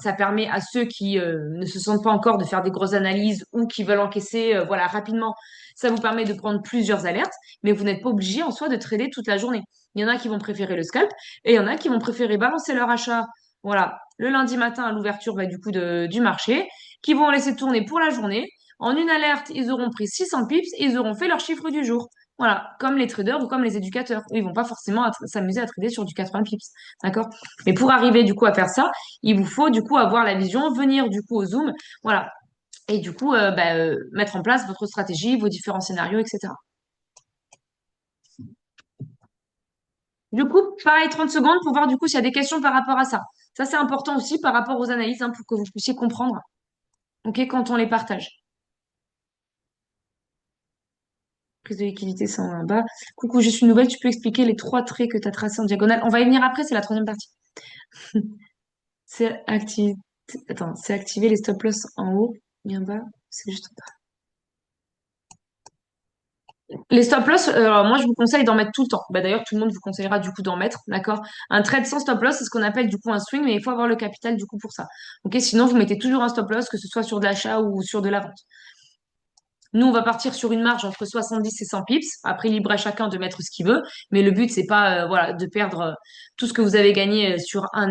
ça permet à ceux qui ne se sentent pas encore de faire des grosses analyses ou qui veulent encaisser voilà, rapidement. Ça vous permet de prendre plusieurs alertes, mais vous n'êtes pas obligé en soi de trader toute la journée. Il y en a qui vont préférer le scalp et il y en a qui vont préférer balancer leur achat voilà, le lundi matin à l'ouverture du coup du marché, qui vont laisser tourner pour la journée. En une alerte, ils auront pris 600 pips et ils auront fait leur chiffre du jour. Voilà, comme les traders ou comme les éducateurs. Ils vont pas forcément s'amuser à trader sur du 80 pips. D'accord? Mais pour arriver du coup à faire ça, il vous faut du coup avoir la vision, venir du coup au Zoom, voilà. Et du coup, mettre en place votre stratégie, vos différents scénarios, etc. Du coup, pareil, 30 secondes pour voir du coup s'il y a des questions par rapport à ça. Ça, c'est important aussi par rapport aux analyses, hein, pour que vous puissiez comprendre, ok, quand on les partage. Prise de liquidité 120 bas. Coucou, je suis nouvelle, tu peux expliquer les trois traits que tu as tracés en diagonale. On va y venir après, c'est la troisième partie. C'est activer... Attends, c'est activer les stop loss en haut, bien bas, c'est juste en bas. Les stop loss, moi je vous conseille d'en mettre tout le temps. D'ailleurs, tout le monde vous conseillera du coup d'en mettre, d'accord? Un trade sans stop loss, c'est ce qu'on appelle du coup un swing, mais il faut avoir le capital du coup pour ça. Ok, sinon vous mettez toujours un stop loss, que ce soit sur de l'achat ou sur de la vente. Nous, on va partir sur une marge entre 70 et 100 pips. Après, libre à chacun de mettre ce qu'il veut. Mais le but, c'est pas voilà, de perdre tout ce que vous avez gagné sur un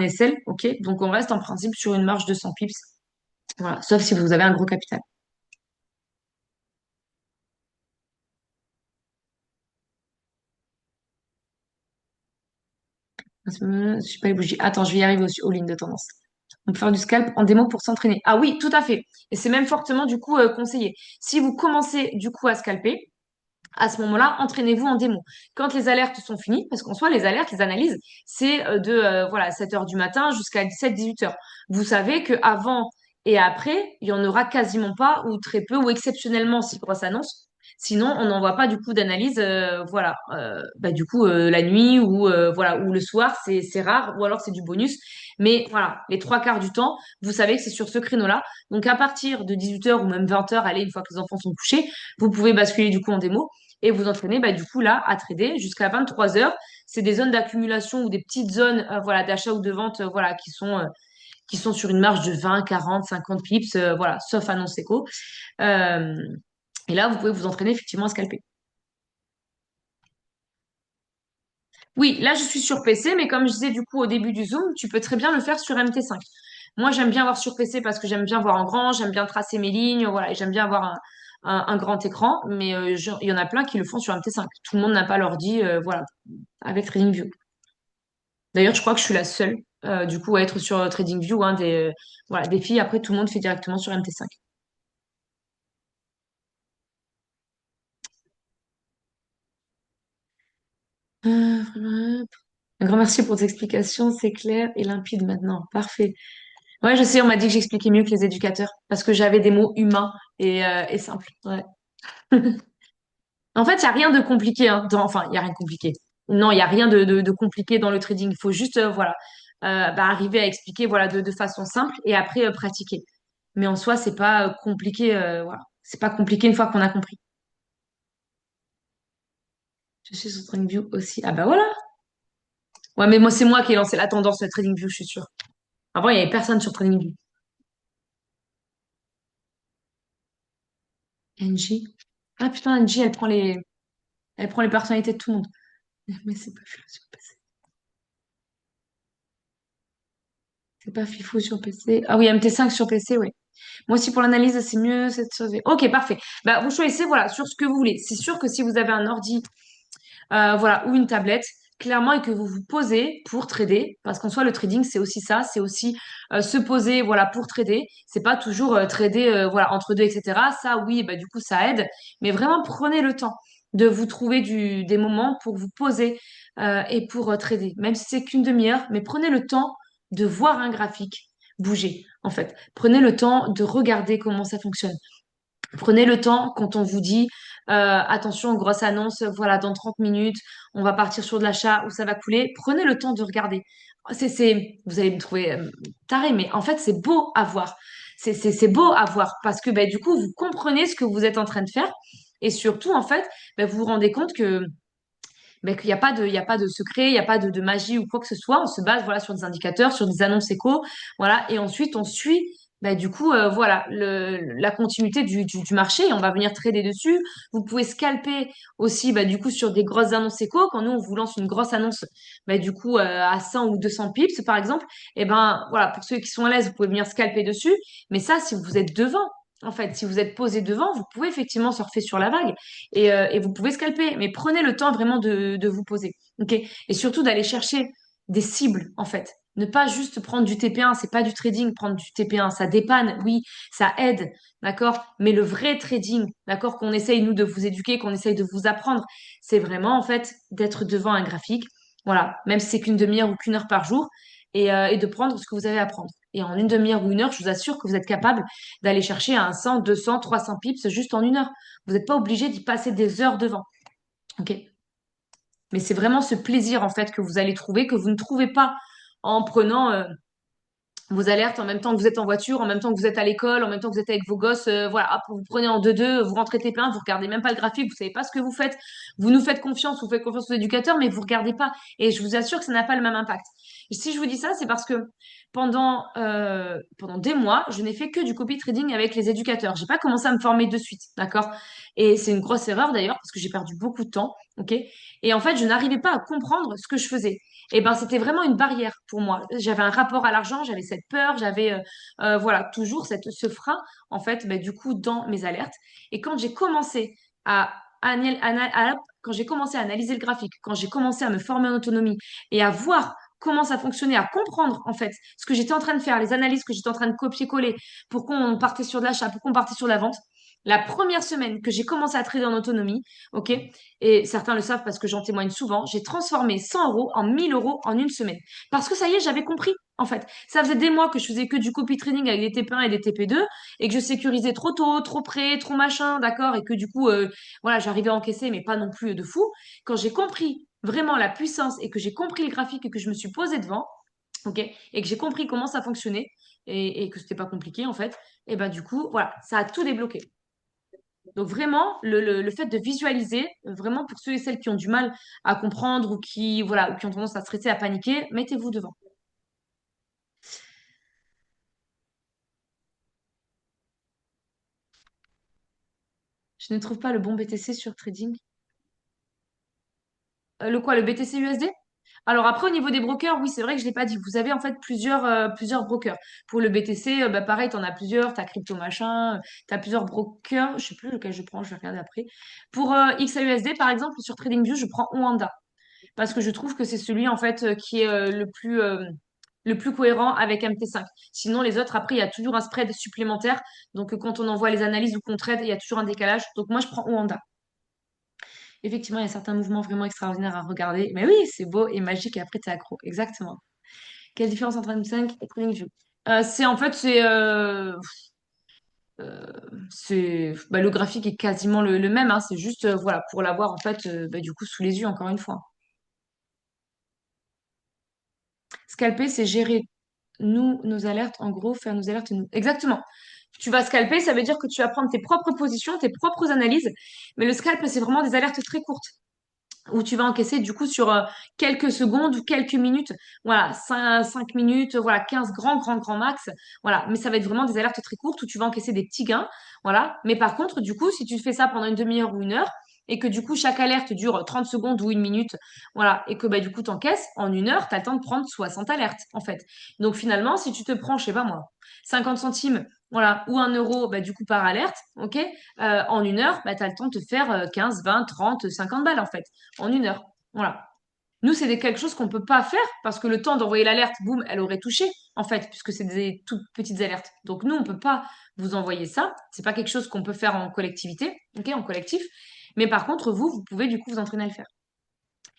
SL. OK? Donc, on reste en principe sur une marge de 100 pips. Voilà. Sauf si vous avez un gros capital. Je suis pas les bougies. Attends, je vais y arriver aussi aux lignes de tendance. On peut faire du scalp en démo pour s'entraîner. Ah oui, tout à fait. Et c'est même fortement du coup conseillé. Si vous commencez du coup à scalper, à ce moment-là, entraînez-vous en démo. Quand les alertes sont finies, parce qu'en soi, les alertes, les analyses, c'est de voilà, 7 heures du matin jusqu'à 17-18 heures. Vous savez que avant et après, il y en aura quasiment pas ou très peu ou exceptionnellement si grosse annonce. Sinon, on n'envoie pas du coup d'analyse, voilà, du coup la nuit ou voilà ou le soir, c'est rare ou alors c'est du bonus. Mais voilà, les trois quarts du temps, vous savez que c'est sur ce créneau-là. Donc à partir de 18 heures ou même 20 heures, allez, une fois que les enfants sont couchés, vous pouvez basculer du coup en démo et vous entraînez du coup là à trader jusqu'à 23 heures. C'est des zones d'accumulation ou des petites zones voilà d'achat ou de vente voilà qui sont sur une marge de 20, 40, 50 pips voilà sauf annonce éco. Euh, et là vous pouvez vous entraîner effectivement à scalper. Oui, là je suis sur PC mais comme je disais du coup au début du Zoom, tu peux très bien le faire sur MT5. Moi j'aime bien voir sur PC parce que j'aime bien voir en grand, j'aime bien tracer mes lignes, voilà, et j'aime bien avoir un grand écran, mais il y en a plein qui le font sur MT5. Tout le monde n'a pas l'ordi, voilà, avec TradingView. D'ailleurs, je crois que je suis la seule, du coup, à être sur TradingView, hein, voilà, des filles. Après, tout le monde fait directement sur MT5. Un grand merci pour tes explications, c'est clair et limpide maintenant. Parfait. Ouais, je sais, on m'a dit que j'expliquais mieux que les éducateurs parce que j'avais des mots humains et simples. Ouais. En fait, il n'y a rien de compliqué, hein, enfin, il n'y a rien de compliqué. Non, il n'y a rien de compliqué dans le trading. Il faut juste, voilà, arriver à expliquer, voilà, de façon simple et après pratiquer. Mais en soi, c'est pas compliqué, voilà. C'est pas compliqué une fois qu'on a compris. Je suis sur TradingView aussi. Ah bah voilà. Ouais, mais moi, c'est moi qui ai lancé la tendance de TradingView, je suis sûre. Avant, il y avait personne sur TradingView. NJ. Ah putain, NJ, elle prend les personnalités de tout le monde. Mais c'est pas fifou sur PC. C'est pas fifou sur PC. Ah oui, MT5 sur PC, oui. Moi aussi, pour l'analyse, c'est mieux cette chose. Ok, parfait. Bah, vous choisissez, voilà, sur ce que vous voulez. C'est sûr que si vous avez un ordi, voilà, ou une tablette, clairement, et que vous vous posez pour trader, parce qu'en soi, le trading, c'est aussi ça, c'est aussi se poser, voilà, pour trader. C'est pas toujours trader, voilà, entre deux, etc. Ça, oui, bah, du coup, ça aide. Mais vraiment, prenez le temps de vous trouver des moments pour vous poser et pour trader. Même si c'est qu'une demi-heure, mais prenez le temps de voir un graphique bouger, en fait. Prenez le temps de regarder comment ça fonctionne. Prenez le temps quand on vous dit attention, grosse annonce, voilà, dans 30 minutes, on va partir sur de l'achat ou ça va couler. Prenez le temps de regarder. Vous allez me trouver taré, mais en fait, c'est beau à voir. C'est beau à voir parce que du coup, vous comprenez ce que vous êtes en train de faire et surtout, en fait, vous vous rendez compte que ben, il y a pas de secret, il n'y a pas de magie ou quoi que ce soit. On se base voilà sur des indicateurs, sur des annonces éco, voilà, et ensuite on suit. Ben, du coup, voilà, la continuité du marché et on va venir trader dessus. Vous pouvez scalper aussi, bah, du coup, sur des grosses annonces éco. Quand nous, on vous lance une grosse annonce, bah, du coup, à 100 ou 200 pips, par exemple, et ben, voilà, pour ceux qui sont à l'aise, vous pouvez venir scalper dessus. Mais ça, si vous êtes devant, en fait, si vous êtes posé devant, vous pouvez effectivement surfer sur la vague et vous pouvez scalper. Mais prenez le temps vraiment de vous poser. OK? Et surtout d'aller chercher des cibles, en fait. Ne pas juste prendre du TP1, c'est pas du trading, prendre du TP1, ça dépanne, oui, ça aide, d'accord? Mais le vrai trading, d'accord, qu'on essaye, nous, de vous éduquer, qu'on essaye de vous apprendre, c'est vraiment, en fait, d'être devant un graphique, voilà, même si c'est qu'une demi-heure ou qu'une heure par jour, et de prendre ce que vous avez à prendre. Et en une demi-heure ou une heure, je vous assure que vous êtes capable d'aller chercher un 100, 200, 300 pips juste en une heure. Vous n'êtes pas obligé d'y passer des heures devant, ok? Mais c'est vraiment ce plaisir, en fait, que vous allez trouver, que vous ne trouvez pas en prenant vos alertes en même temps que vous êtes en voiture, en même temps que vous êtes à l'école, en même temps que vous êtes avec vos gosses. Voilà, hop, vous prenez en deux-deux, vous rentrez TP1, vous regardez même pas le graphique, vous savez pas ce que vous faites. Vous nous faites confiance, vous faites confiance aux éducateurs, mais vous regardez pas. Et je vous assure que ça n'a pas le même impact. Et si je vous dis ça, c'est parce que pendant des mois, je n'ai fait que du copy trading avec les éducateurs. J'ai pas commencé à me former de suite, d'accord? Et c'est une grosse erreur d'ailleurs parce que j'ai perdu beaucoup de temps, ok? Et en fait, je n'arrivais pas à comprendre ce que je faisais. Et ben, c'était vraiment une barrière pour moi. J'avais un rapport à l'argent, j'avais cette peur, j'avais voilà, toujours ce frein, en fait, ben, du coup, dans mes alertes. Et quand j'ai commencé quand j'ai commencé à analyser le graphique, quand j'ai commencé à me former en autonomie et à voir comment ça fonctionnait, à comprendre, en fait, ce que j'étais en train de faire, les analyses que j'étais en train de copier-coller pour qu'on partait sur de l'achat, pour qu'on partait sur la vente, la première semaine que j'ai commencé à trader en autonomie, ok, et certains le savent parce que j'en témoigne souvent, j'ai transformé 100 euros en 1000 euros en une semaine. Parce que ça y est, j'avais compris, en fait. Ça faisait des mois que je faisais que du copy trading avec des TP1 et des TP2 et que je sécurisais trop tôt, trop près, trop machin, d'accord, et que du coup, voilà, j'arrivais à encaisser, mais pas non plus de fou. Quand j'ai compris vraiment la puissance et que j'ai compris le graphique et que je me suis posée devant, ok, et que j'ai compris comment ça fonctionnait et que c'était pas compliqué, en fait, et ben du coup, voilà, ça a tout débloqué. Donc vraiment, le fait de visualiser, vraiment pour ceux et celles qui ont du mal à comprendre ou qui, voilà, ou qui ont tendance à stresser, à paniquer, mettez-vous devant. Je ne trouve pas le bon BTC sur Trading. Le quoi, le BTC USD? Alors après, au niveau des brokers, oui, c'est vrai que je l'ai pas dit. Vous avez en fait plusieurs brokers. Pour le BTC, bah, pareil, tu en as plusieurs. Tu as Crypto Machin, tu as plusieurs brokers. Je sais plus lequel je prends, je vais regarder après. Pour XAUSD, par exemple, sur TradingView, je prends Oanda. Parce que je trouve que c'est celui en fait qui est le plus cohérent avec MT5. Sinon, les autres, après, il y a toujours un spread supplémentaire. Donc, quand on envoie les analyses ou qu'on trade, il y a toujours un décalage. Donc, moi, je prends Oanda. Effectivement, il y a certains mouvements vraiment extraordinaires à regarder. Mais oui, c'est beau et magique et après, t'es accro. Exactement. Quelle différence entre M5 et TradingView? C'est en fait, bah, le graphique est quasiment le même. Hein. C'est juste, voilà, pour l'avoir en fait, bah, du coup, sous les yeux, encore une fois. Scalper, c'est gérer nos alertes, en gros, faire nos alertes nous. Exactement. Tu vas scalper, ça veut dire que tu vas prendre tes propres positions, tes propres analyses. Mais le scalp, c'est vraiment des alertes très courtes où tu vas encaisser du coup sur quelques secondes ou quelques minutes. Voilà, 5 minutes, voilà, 15 grands max. Voilà, mais ça va être vraiment des alertes très courtes où tu vas encaisser des petits gains. Voilà, mais par contre, du coup, si tu fais ça pendant une demi-heure ou une heure, et que du coup, chaque alerte dure 30 secondes ou une minute, voilà, et que bah, du coup, tu encaisses, en une heure, tu as le temps de prendre 60 alertes, en fait. Donc finalement, si tu te prends, je sais pas moi, 50 centimes, voilà, ou 1 euro, bah, du coup, par alerte, ok, en une heure, bah, tu as le temps de te faire 15, 20, 30, 50 balles, en fait, en une heure. Voilà. Nous, c'est quelque chose qu'on peut pas faire parce que le temps d'envoyer l'alerte, boum, elle aurait touché, en fait, puisque c'est des toutes petites alertes. Donc, nous, on peut pas vous envoyer ça. C'est pas quelque chose qu'on peut faire en collectivité, ok, en collectif. Mais par contre, vous pouvez du coup vous entraîner à le faire.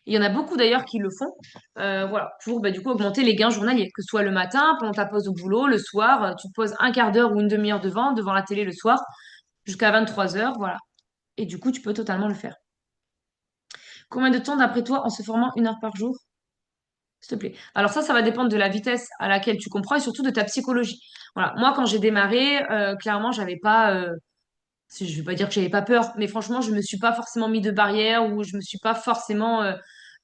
Il y en a beaucoup d'ailleurs qui le font, voilà, pour bah, du coup augmenter les gains journaliers, que ce soit le matin, pendant ta pause au boulot, le soir, tu te poses un quart d'heure ou une demi-heure devant la télé le soir, jusqu'à 23 heures, voilà. Et du coup, tu peux totalement le faire. Combien de temps, d'après toi, en se formant une heure par jour? S'il te plaît. Alors ça va dépendre de la vitesse à laquelle tu comprends et surtout de ta psychologie. Voilà. Moi, quand j'ai démarré, clairement, j'avais pas Je vais pas dire que j'avais pas peur, mais franchement, je me suis pas forcément mis de barrière ou je me suis pas forcément,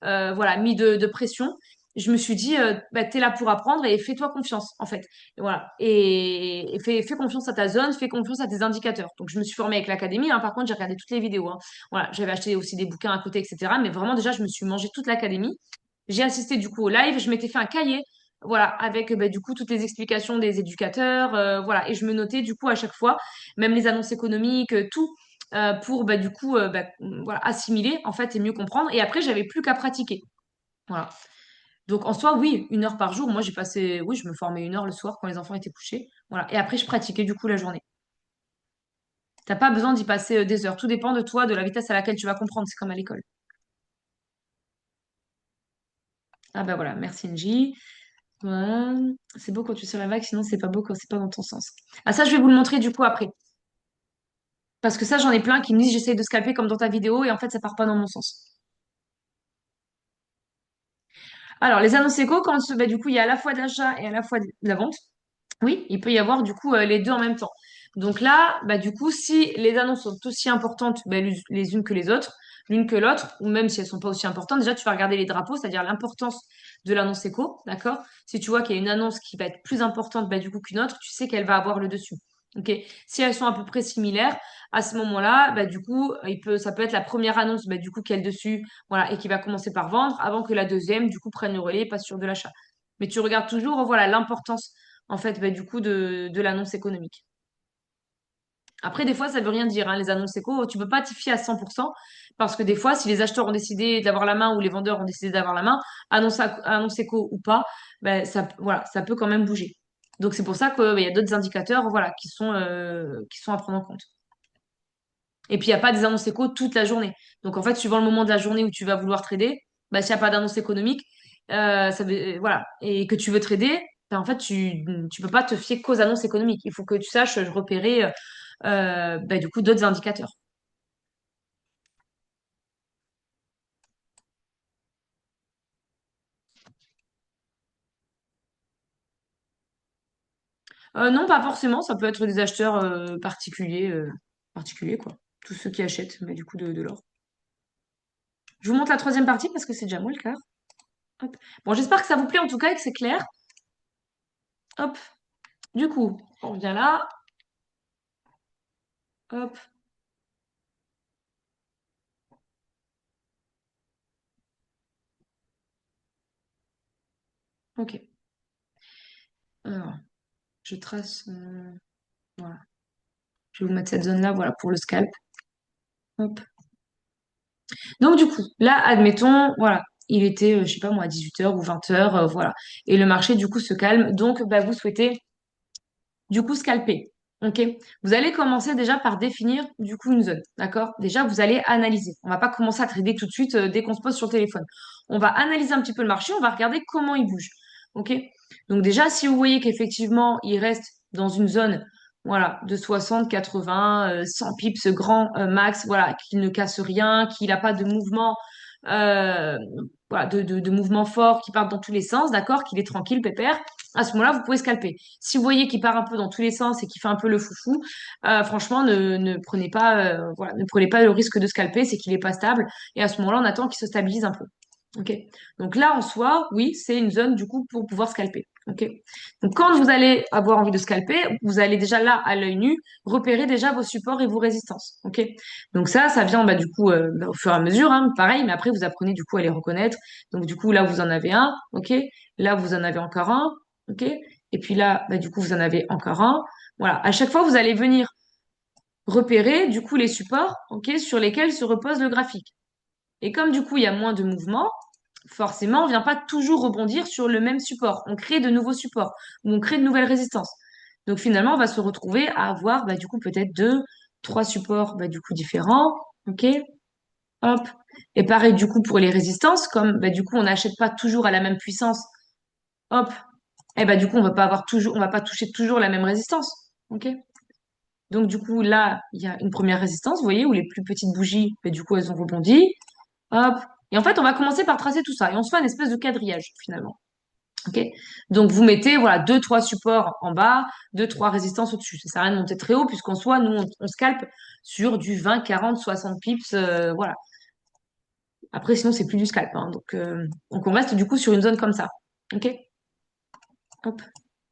voilà, mis de pression. Je me suis dit, bah, t'es là pour apprendre et fais-toi confiance, en fait. Et voilà. Et fais confiance à ta zone, fais confiance à tes indicateurs. Donc, je me suis formée avec l'académie, hein. Par contre, j'ai regardé toutes les vidéos, hein. Voilà. J'avais acheté aussi des bouquins à côté, etc. Mais vraiment, déjà, je me suis mangé toute l'académie. J'ai assisté, du coup, au live. Je m'étais fait un cahier. Voilà, avec bah, du coup toutes les explications des éducateurs, voilà, et je me notais du coup à chaque fois, même les annonces économiques, tout, pour bah, du coup bah, voilà, assimiler en fait et mieux comprendre. Et après, j'avais plus qu'à pratiquer. Voilà. Donc en soi, oui, 1 heure par jour. Moi, j'ai passé, oui, je me formais 1 heure le soir quand les enfants étaient couchés. Voilà. Et après, je pratiquais du coup la journée. T'as pas besoin d'y passer des heures. Tout dépend de toi, de la vitesse à laquelle tu vas comprendre. C'est comme à l'école. Ah bah voilà, merci NJ. Voilà. C'est beau quand tu sur la vague, sinon c'est pas beau quand c'est pas dans ton sens. Ah ça, je vais vous le montrer du coup après. Parce que ça, j'en ai plein qui me disent j'essaye de scalper comme dans ta vidéo et en fait, ça part pas dans mon sens. Alors, les annonces éco, bah, du coup, il y a à la fois de l'achat et à la fois de la vente. Oui, il peut y avoir du coup les deux en même temps. Donc là, bah, du coup, si les annonces sont aussi importantes bah, les unes que les autres, l'une que l'autre, ou même si elles sont pas aussi importantes, déjà tu vas regarder les drapeaux, c'est-à-dire l'importance de l'annonce éco, d'accord? Si tu vois qu'il y a une annonce qui va être plus importante bah, du coup qu'une autre, tu sais qu'elle va avoir le dessus. Ok? Si elles sont à peu près similaires, à ce moment-là, bah, du coup, ça peut être la première annonce bah, du coup qui est le dessus, voilà, et qui va commencer par vendre, avant que la deuxième du coup prenne le relais et passe sur de l'achat. Mais tu regardes toujours, voilà, l'importance en fait, bah, du coup, de l'annonce économique. Après, des fois, ça veut rien dire, hein, les annonces éco. Tu peux pas t'y fier à 100% parce que des fois, si les acheteurs ont décidé d'avoir la main ou les vendeurs ont décidé d'avoir la main, annonce éco ou pas, ben, ça, voilà, ça peut quand même bouger. Donc, c'est pour ça qu'il y a d'autres indicateurs, voilà, qui sont à prendre en compte. Et puis, il n'y a pas des annonces éco toute la journée. Donc, en fait, suivant le moment de la journée où tu vas vouloir trader, bah, s'il n'y a pas d'annonce économique, voilà, et que tu veux trader, ben, en fait, tu peux pas te fier qu'aux annonces économiques. Il faut que tu saches repérer, bah, du coup, d'autres indicateurs. Non, pas forcément. Ça peut être des acheteurs particuliers, quoi. Tous ceux qui achètent, mais du coup, de l'or. Je vous montre la troisième partie parce que c'est déjà moi le quart. Hop. Bon, j'espère que ça vous plaît en tout cas et que c'est clair. Hop. Du coup, on revient là. Hop. Ok. Alors, je trace. Voilà. Je vais vous mettre cette zone-là, voilà, pour le scalp. Hop. Donc, du coup, là, admettons, voilà, il était, je sais pas moi, à 18 h ou 20 h, voilà. Et le marché, du coup, se calme. Donc, bah, vous souhaitez, du coup, scalper. OK? Vous allez commencer déjà par définir, du coup, une zone. D'accord? Déjà, vous allez analyser. On va pas commencer à trader tout de suite dès qu'on se pose sur le téléphone. On va analyser un petit peu le marché, on va regarder comment il bouge. OK? Donc, déjà, si vous voyez qu'effectivement, il reste dans une zone, voilà, de 60, 80, 100 pips grand max, voilà, qu'il ne casse rien, qu'il n'a pas de mouvement, euh, voilà, de mouvement fort qui partent dans tous les sens, d'accord? Qu'il est tranquille, pépère. À ce moment-là, vous pouvez scalper. Si vous voyez qu'il part un peu dans tous les sens et qu'il fait un peu le foufou, franchement, ne prenez pas, voilà, ne prenez pas le risque de scalper, c'est qu'il est pas stable. Et à ce moment-là, on attend qu'il se stabilise un peu. Ok. Donc là, en soi, oui, c'est une zone du coup pour pouvoir scalper. Ok. Donc quand vous allez avoir envie de scalper, vous allez déjà là, à l'œil nu, repérer déjà vos supports et vos résistances. Ok. Donc ça vient bah, du coup bah, au fur et à mesure, hein, pareil, mais après vous apprenez du coup à les reconnaître. Donc du coup là, vous en avez un. Ok. Là, vous en avez encore un. Ok. Et puis là, bah, du coup, vous en avez encore un. Voilà. À chaque fois, vous allez venir repérer du coup les supports, ok, sur lesquels se repose le graphique. Et comme du coup, il y a moins de mouvements, forcément, on vient pas toujours rebondir sur le même support. On crée de nouveaux supports ou on crée de nouvelles résistances. Donc finalement, on va se retrouver à avoir bah, du coup peut-être deux, trois supports bah, du coup différents. Ok, hop. Et pareil du coup pour les résistances, comme bah, du coup on n'achète pas toujours à la même puissance. Hop. Et bah du coup on va pas toucher toujours la même résistance. Ok. Donc du coup là il y a une première résistance, vous voyez, où les plus petites bougies, bah, du coup elles ont rebondi. Hop. Et en fait, on va commencer par tracer tout ça. Et on se fait une espèce de quadrillage, finalement. Ok. Donc vous mettez voilà deux trois supports en bas, deux trois résistances au-dessus. Ça sert à rien de monter très haut puisqu'en soi nous on scalpe sur du 20, 40, 60 pips, voilà. Après sinon c'est plus du scalp, hein. Donc on reste du coup sur une zone comme ça. Ok. Hop.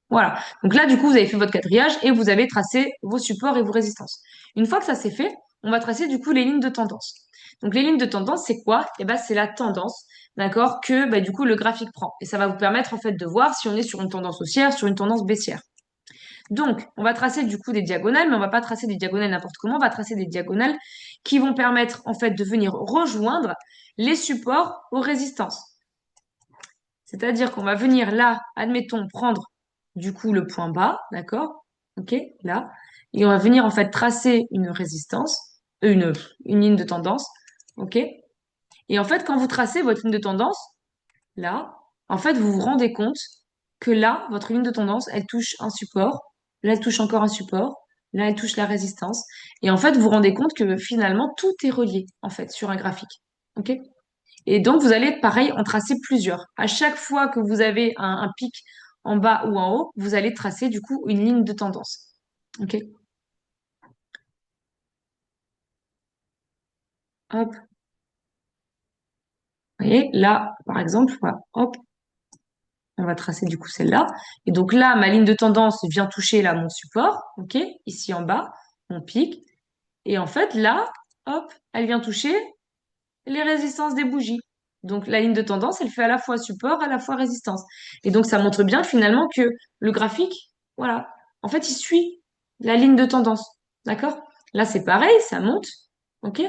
Voilà. Donc là du coup vous avez fait votre quadrillage et vous avez tracé vos supports et vos résistances. Une fois que ça c'est fait, on va tracer du coup les lignes de tendance. Donc les lignes de tendance c'est quoi? Eh ben c'est la tendance, d'accord, que bah, du coup le graphique prend. Et ça va vous permettre en fait de voir si on est sur une tendance haussière, sur une tendance baissière. Donc, on va tracer du coup des diagonales, mais on va pas tracer des diagonales n'importe comment, on va tracer des diagonales qui vont permettre en fait de venir rejoindre les supports aux résistances. C'est-à-dire qu'on va venir là, admettons, prendre du coup le point bas, d'accord? Ok, là. Et on va venir en fait tracer une résistance, une ligne de tendance, ok? Et en fait, quand vous tracez votre ligne de tendance, là, en fait, vous vous rendez compte que là, votre ligne de tendance, elle touche un support, là, elle touche encore un support, là, elle touche la résistance. Et en fait, vous vous rendez compte que finalement, tout est relié, en fait, sur un graphique. OK? Et donc, vous allez, pareil, en tracer plusieurs. À chaque fois que vous avez un pic en bas ou en haut, vous allez tracer, du coup, une ligne de tendance. OK? Hop. Vous voyez, là, par exemple, voilà, hop, on va tracer du coup celle-là. Et donc là, ma ligne de tendance vient toucher là mon support, ok, ici en bas, mon pic. Et en fait, là, hop, elle vient toucher les résistances des bougies. Donc la ligne de tendance, elle fait à la fois support, à la fois résistance. Et donc ça montre bien finalement que le graphique, voilà, en fait, il suit la ligne de tendance. D'accord? Là, c'est pareil, ça monte, ok?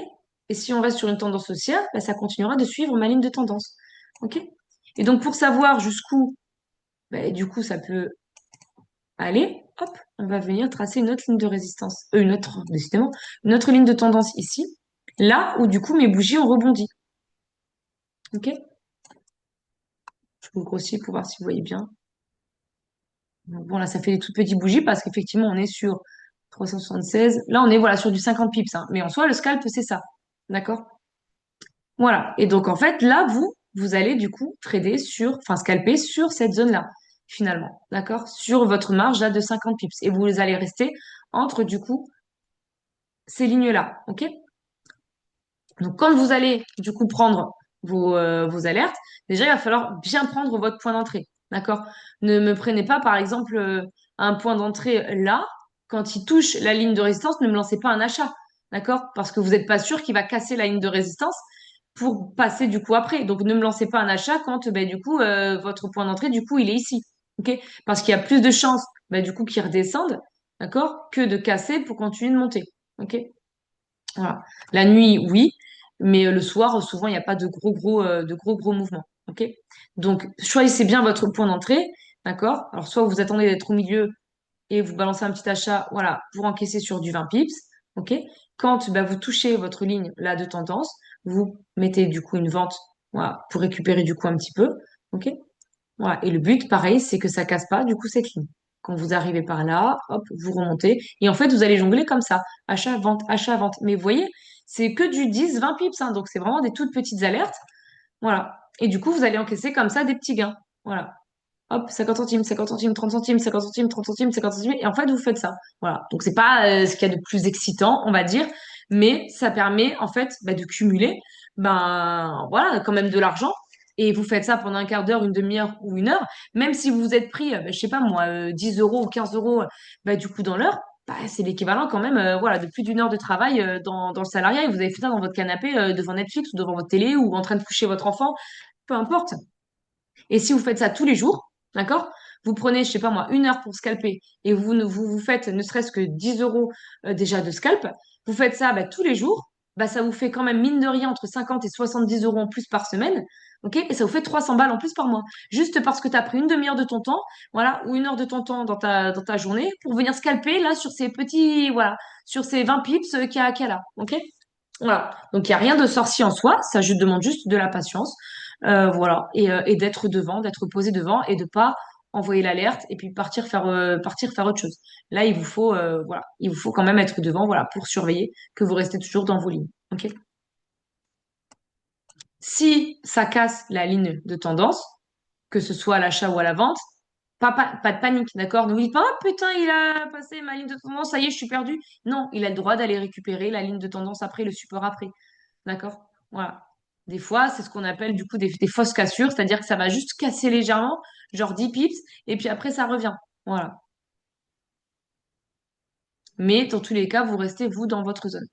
Et si on reste sur une tendance haussière, bah, ça continuera de suivre ma ligne de tendance. Ok? Et donc pour savoir jusqu'où ben, du coup, ça peut aller. Hop, on va venir tracer une autre ligne de résistance. Une autre, décidément, une autre ligne de tendance ici. Là où, du coup, mes bougies ont rebondi. OK? Je vous grossis pour voir si vous voyez bien. Bon, là, ça fait des toutes petites bougies parce qu'effectivement, on est sur 376. Là, on est, voilà, sur du 50 pips, hein. Mais en soi, le scalp, c'est ça. D'accord? Voilà. Et donc, en fait, là, vous allez, du coup, trader enfin, scalper sur cette zone-là, finalement. D'accord? Sur votre marge, là, de 50 pips. Et vous allez rester entre, du coup, ces lignes-là, ok? Donc, quand vous allez du coup prendre vos alertes, déjà, il va falloir bien prendre votre point d'entrée, d'accord? Ne me prenez pas, par exemple, un point d'entrée là. Quand il touche la ligne de résistance, ne me lancez pas un achat, d'accord? Parce que vous n'êtes pas sûr qu'il va casser la ligne de résistance pour passer du coup après. Donc, ne me lancez pas un achat quand, ben, du coup, votre point d'entrée, du coup, il est ici, ok? Parce qu'il y a plus de chances, ben, du coup, qu'il redescende, d'accord? Que de casser pour continuer de monter, ok? Voilà. La nuit, oui, mais le soir, souvent, il n'y a pas de gros mouvements. OK? Donc, choisissez bien votre point d'entrée, d'accord? Alors, soit vous attendez d'être au milieu et vous balancez un petit achat, voilà, pour encaisser sur du 20 pips, OK? Quand bah, vous touchez votre ligne là de tendance, vous mettez du coup une vente, voilà, pour récupérer du coup un petit peu, OK? Voilà. Et le but, pareil, c'est que ça casse pas du coup cette ligne. Quand vous arrivez par là, hop, vous remontez. Et en fait, vous allez jongler comme ça. Achat, vente, achat, vente. Mais vous voyez, c'est que du 10, 20 pips, hein. Donc, c'est vraiment des toutes petites alertes. Voilà. Et du coup, vous allez encaisser comme ça des petits gains. Voilà. Hop, 50 centimes, 50 centimes, 30 centimes, 50 centimes, 30 centimes, 50 centimes. Et en fait, vous faites ça. Voilà. Donc, c'est pas ce qu'il y a de plus excitant, on va dire. Mais ça permet, en fait, bah, de cumuler, ben, voilà, quand même de l'argent. Et vous faites ça pendant un quart d'heure, une demi-heure ou une heure. Même si vous vous êtes pris, je sais pas moi, 10 euros ou 15 euros, bah, du coup, dans l'heure, bah, c'est l'équivalent quand même, voilà, de plus d'une heure de travail dans le salariat. Et vous avez fait ça dans votre canapé, devant Netflix ou devant votre télé ou en train de coucher votre enfant. Peu importe. Et si vous faites ça tous les jours, d'accord? Vous prenez, je sais pas moi, une heure pour scalper et vous faites ne serait-ce que 10 euros déjà de scalp. Vous faites ça bah, tous les jours. Bah, ça vous fait quand même, mine de rien, entre 50 et 70 euros en plus par semaine. OK? Et ça vous fait 300 balles en plus par mois. Juste parce que tu as pris une demi-heure de ton temps, voilà, ou une heure de ton temps dans ta journée pour venir scalper là sur ces petits, voilà, sur ces 20 pips qu'il y a là. OK? Voilà. Donc, il n'y a rien de sorcier en soi. Ça, je demande juste de la patience. Voilà. Et d'être devant, d'être posé devant et de pas envoyer l'alerte et puis partir faire autre chose. Là, voilà, il vous faut quand même être devant, voilà, pour surveiller que vous restez toujours dans vos lignes. OK? Si ça casse la ligne de tendance, que ce soit à l'achat ou à la vente, pas de panique, d'accord? Ne vous dites pas, oh putain, il a passé ma ligne de tendance, ça y est, je suis perdu. Non, il a le droit d'aller récupérer la ligne de tendance après, le support après, d'accord? Voilà. Des fois, c'est ce qu'on appelle du coup des fausses cassures, c'est-à-dire que ça va juste casser légèrement, genre 10 pips, et puis après, ça revient. Voilà. Mais dans tous les cas, vous restez, vous, dans votre zone.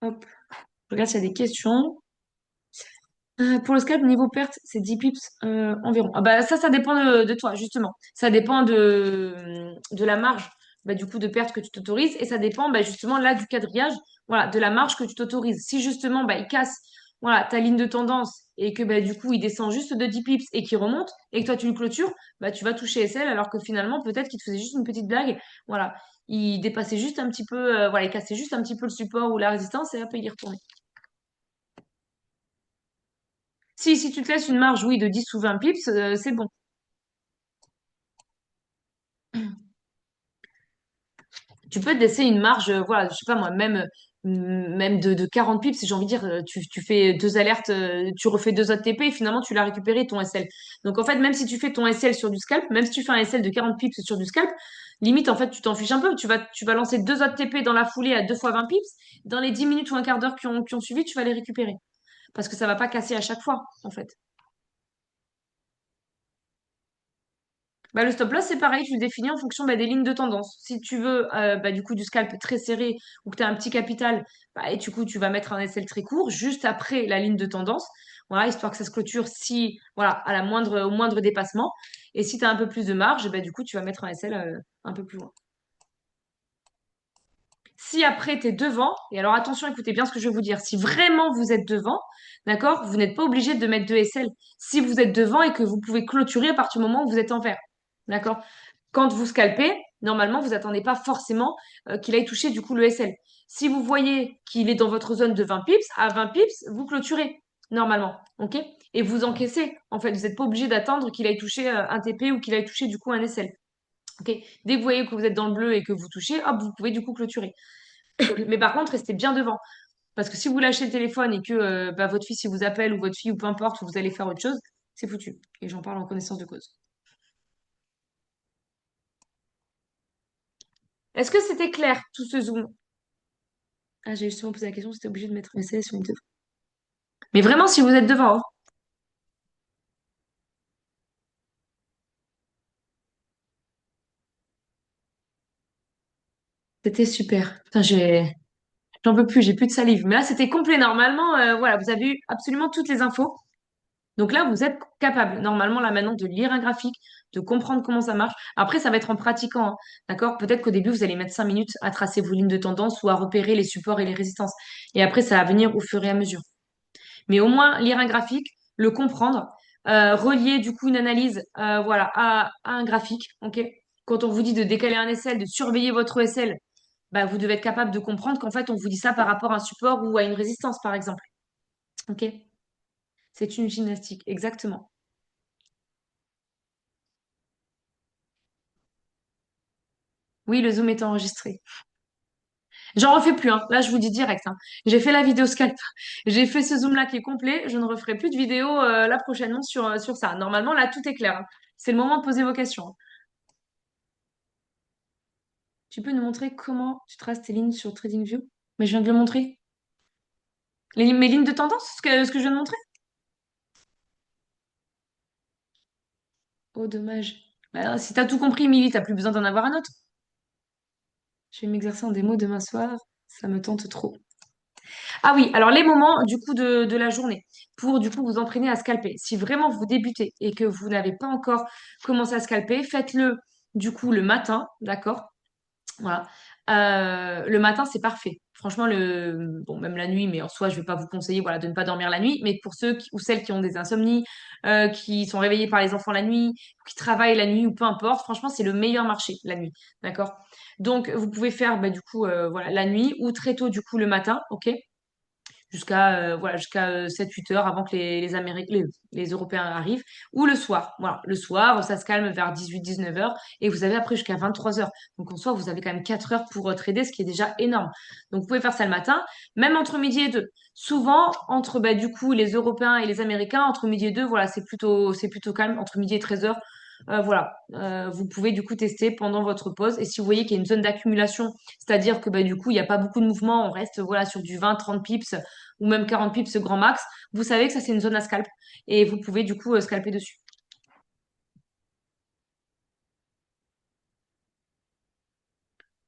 Hop, je regarde s'il y a des questions. Pour le scalp, niveau perte, c'est 10 pips environ. Ah bah, ça dépend de toi, justement. Ça dépend de la marge, bah, du coup, de perte que tu t'autorises. Et ça dépend, bah, justement, là, du quadrillage, voilà, de la marge que tu t'autorises. Si, justement, bah, il casse, voilà, ta ligne de tendance et que, bah, du coup, il descend juste de 10 pips et qu'il remonte et que toi, tu le clôtures, bah, tu vas toucher SL alors que finalement, peut-être qu'il te faisait juste une petite blague. Voilà. Il dépassait juste un petit peu, voilà, il cassait juste un petit peu le support ou la résistance et hop, il est retourné. Si tu te laisses une marge, oui, de 10 ou 20 pips, c'est bon. Tu peux te laisser une marge, voilà, je sais pas moi, même de 40 pips, si j'ai envie de dire, tu fais deux alertes, tu refais deux autres TP et finalement tu l'as récupéré ton SL. Donc en fait, même si tu fais ton SL sur du scalp, même si tu fais un SL de 40 pips sur du scalp, limite en fait tu t'en fiches un peu. Tu vas lancer deux autres TP dans la foulée à 2 fois 20 pips. Dans les 10 minutes ou un quart d'heure qui ont suivi, tu vas les récupérer. Parce que ça va pas casser à chaque fois, en fait. Bah, le stop loss, c'est pareil, tu le définis en fonction bah, des lignes de tendance. Si tu veux bah, du coup du scalp très serré ou que tu as un petit capital, bah, et du coup tu vas mettre un SL très court juste après la ligne de tendance, voilà, histoire que ça se clôture si voilà, au moindre dépassement. Et si tu as un peu plus de marge, bah, du coup tu vas mettre un SL un peu plus loin. Si après tu es devant, et alors attention, écoutez bien ce que je vais vous dire, si vraiment vous êtes devant, d'accord, vous n'êtes pas obligé de mettre 2 SL. Si vous êtes devant et que vous pouvez clôturer à partir du moment où vous êtes en vert. D'accord? Quand vous scalpez, normalement, vous attendez pas forcément qu'il aille toucher du coup le SL. Si vous voyez qu'il est dans votre zone de 20 pips, à 20 pips, vous clôturez normalement, ok? Et vous encaissez. En fait, vous n'êtes pas obligé d'attendre qu'il aille toucher un TP ou qu'il aille toucher du coup un SL. Ok? Dès que vous voyez que vous êtes dans le bleu et que vous touchez, hop, vous pouvez du coup clôturer. Mais par contre, restez bien devant. Parce que si vous lâchez le téléphone et que bah, votre fils il vous appelle ou votre fille ou peu importe, ou vous allez faire autre chose, c'est foutu. Et j'en parle en connaissance de cause. Est-ce que c'était clair tout ce zoom? Ah, j'ai justement posé la question, c'était obligé de mettre un essai sur une deux. Mais vraiment, si vous êtes devant, hein, c'était super. Putain, j'en peux plus, j'ai plus de salive. Mais là, c'était complet. Normalement, voilà, vous avez eu absolument toutes les infos. Donc là, vous êtes capable, normalement, là, maintenant, de lire un graphique, de comprendre comment ça marche. Après, ça va être en pratiquant, hein, d'accord? Peut-être qu'au début, vous allez mettre 5 minutes à tracer vos lignes de tendance ou à repérer les supports et les résistances. Et après, ça va venir au fur et à mesure. Mais au moins lire un graphique, le comprendre, relier du coup une analyse voilà, à un graphique. Ok. Quand on vous dit de décaler un SL, de surveiller votre SL, bah, vous devez être capable de comprendre qu'en fait, on vous dit ça par rapport à un support ou à une résistance, par exemple. Ok. C'est une gymnastique, exactement. Oui, le Zoom est enregistré. J'en refais plus, hein. Là, je vous dis direct, hein. J'ai fait la vidéo scalp. J'ai fait ce Zoom-là qui est complet. Je ne referai plus de vidéo là prochainement sur ça. Normalement, là, tout est clair, hein. C'est le moment de poser vos questions, hein. Tu peux nous montrer comment tu traces tes lignes sur TradingView? Mais je viens de le montrer. Mes lignes de tendance, ce que je viens de montrer? Oh, dommage. Bah, si t'as tout compris, Milly, t'as plus besoin d'en avoir un autre. Je vais m'exercer en démo demain soir. Ça me tente trop. Ah oui, alors les moments du coup de la journée pour du coup vous entraîner à scalper. Si vraiment vous débutez et que vous n'avez pas encore commencé à scalper, faites-le du coup le matin, d'accord? Voilà. Le matin, c'est parfait. Franchement, bon, même la nuit, mais en soi, je vais pas vous conseiller, voilà, de ne pas dormir la nuit. Mais pour ceux ou celles qui ont des insomnies, qui sont réveillés par les enfants la nuit, qui travaillent la nuit ou peu importe, franchement, c'est le meilleur marché la nuit, d'accord? Donc, vous pouvez faire, bah, du coup, voilà, la nuit ou très tôt, du coup, le matin, ok? jusqu'à 7-8 heures avant que les Européens arrivent, ou le soir. Voilà, le soir, ça se calme vers 18-19 heures et vous avez après jusqu'à 23 heures. Donc en soi, vous avez quand même 4 heures pour trader, ce qui est déjà énorme. Donc vous pouvez faire ça le matin, même entre midi et deux. Souvent, entre du coup les Européens et les Américains, entre midi et deux, voilà, c'est plutôt calme. Entre midi et 13 heures, voilà, vous pouvez du coup tester pendant votre pause. Et si vous voyez qu'il y a une zone d'accumulation, c'est-à-dire que du coup, il n'y a pas beaucoup de mouvement, on reste voilà, sur du 20-30 pips ou même 40 pips grand max, vous savez que ça, c'est une zone à scalp. Et vous pouvez du coup scalper dessus.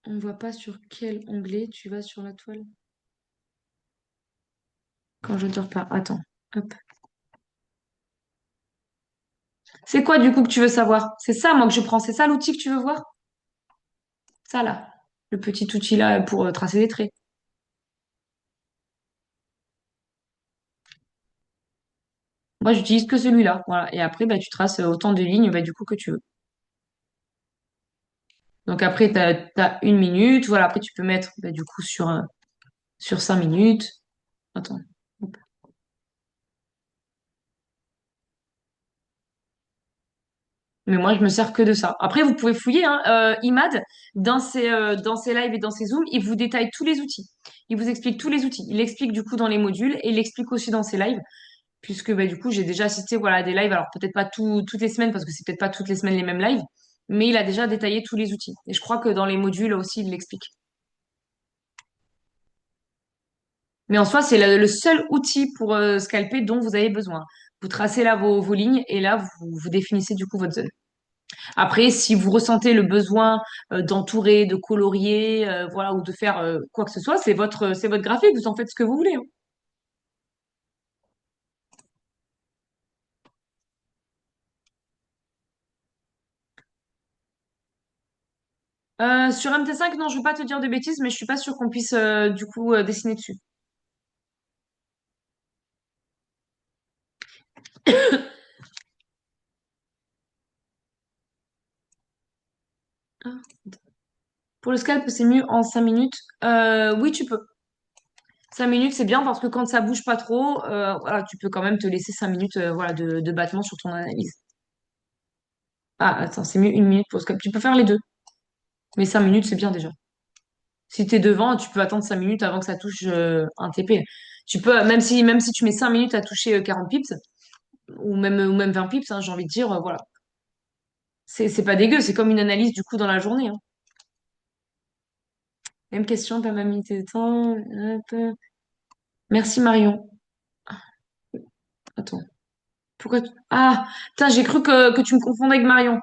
On ne voit pas sur quel onglet tu vas sur la toile. Quand je dors pas. Attends. Hop. C'est quoi du coup que tu veux savoir? C'est ça, moi, que je prends. C'est ça l'outil que tu veux voir? Ça, là. Le petit outil là pour tracer des traits. Moi, j'utilise que celui-là. Voilà. Et après, tu traces autant de lignes du coup que tu veux. Donc après, tu as 1 minute. Voilà. Après, tu peux mettre du coup sur 5 minutes. Attends. Hop. Mais moi, je me sers que de ça. Après, vous pouvez fouiller, hein. Imad, dans ses lives et dans ses zooms, il vous détaille tous les outils. Il vous explique tous les outils. Il explique du coup dans les modules et il explique aussi dans ses lives, puisque du coup, j'ai déjà assisté voilà, à des lives. Alors, peut-être pas toutes les semaines, parce que c'est peut-être pas toutes les semaines les mêmes lives, mais il a déjà détaillé tous les outils. Et je crois que dans les modules aussi, il l'explique. Mais en soi, c'est le seul outil pour scalper dont vous avez besoin. Vous tracez là vos lignes et là, vous définissez du coup votre zone. Après, si vous ressentez le besoin d'entourer, de colorier, voilà, ou de faire quoi que ce soit, c'est votre graphique, vous en faites ce que vous voulez, hein. Sur MT5, non, je ne veux pas te dire de bêtises, mais je suis pas sûre qu'on puisse du coup dessiner dessus. Ah. Pour le scalp, c'est mieux en 5 minutes. Oui, tu peux. 5 minutes, c'est bien parce que quand ça bouge pas trop, voilà, tu peux quand même te laisser 5 minutes voilà, de battement sur ton analyse. Ah, attends, c'est mieux 1 minute pour le scalp. Tu peux faire les deux, mais 5 minutes, c'est bien déjà. Si tu es devant, tu peux attendre 5 minutes avant que ça touche un TP. Tu peux, même si tu mets 5 minutes à toucher 40 pips, ou même 20 pips, hein, j'ai envie de dire, voilà. C'est pas dégueu, c'est comme une analyse du coup dans la journée, hein. Même question, pas ma minute de temps. Hop. Merci Marion. Attends. Ah, putain, j'ai cru que tu me confondais avec Marion.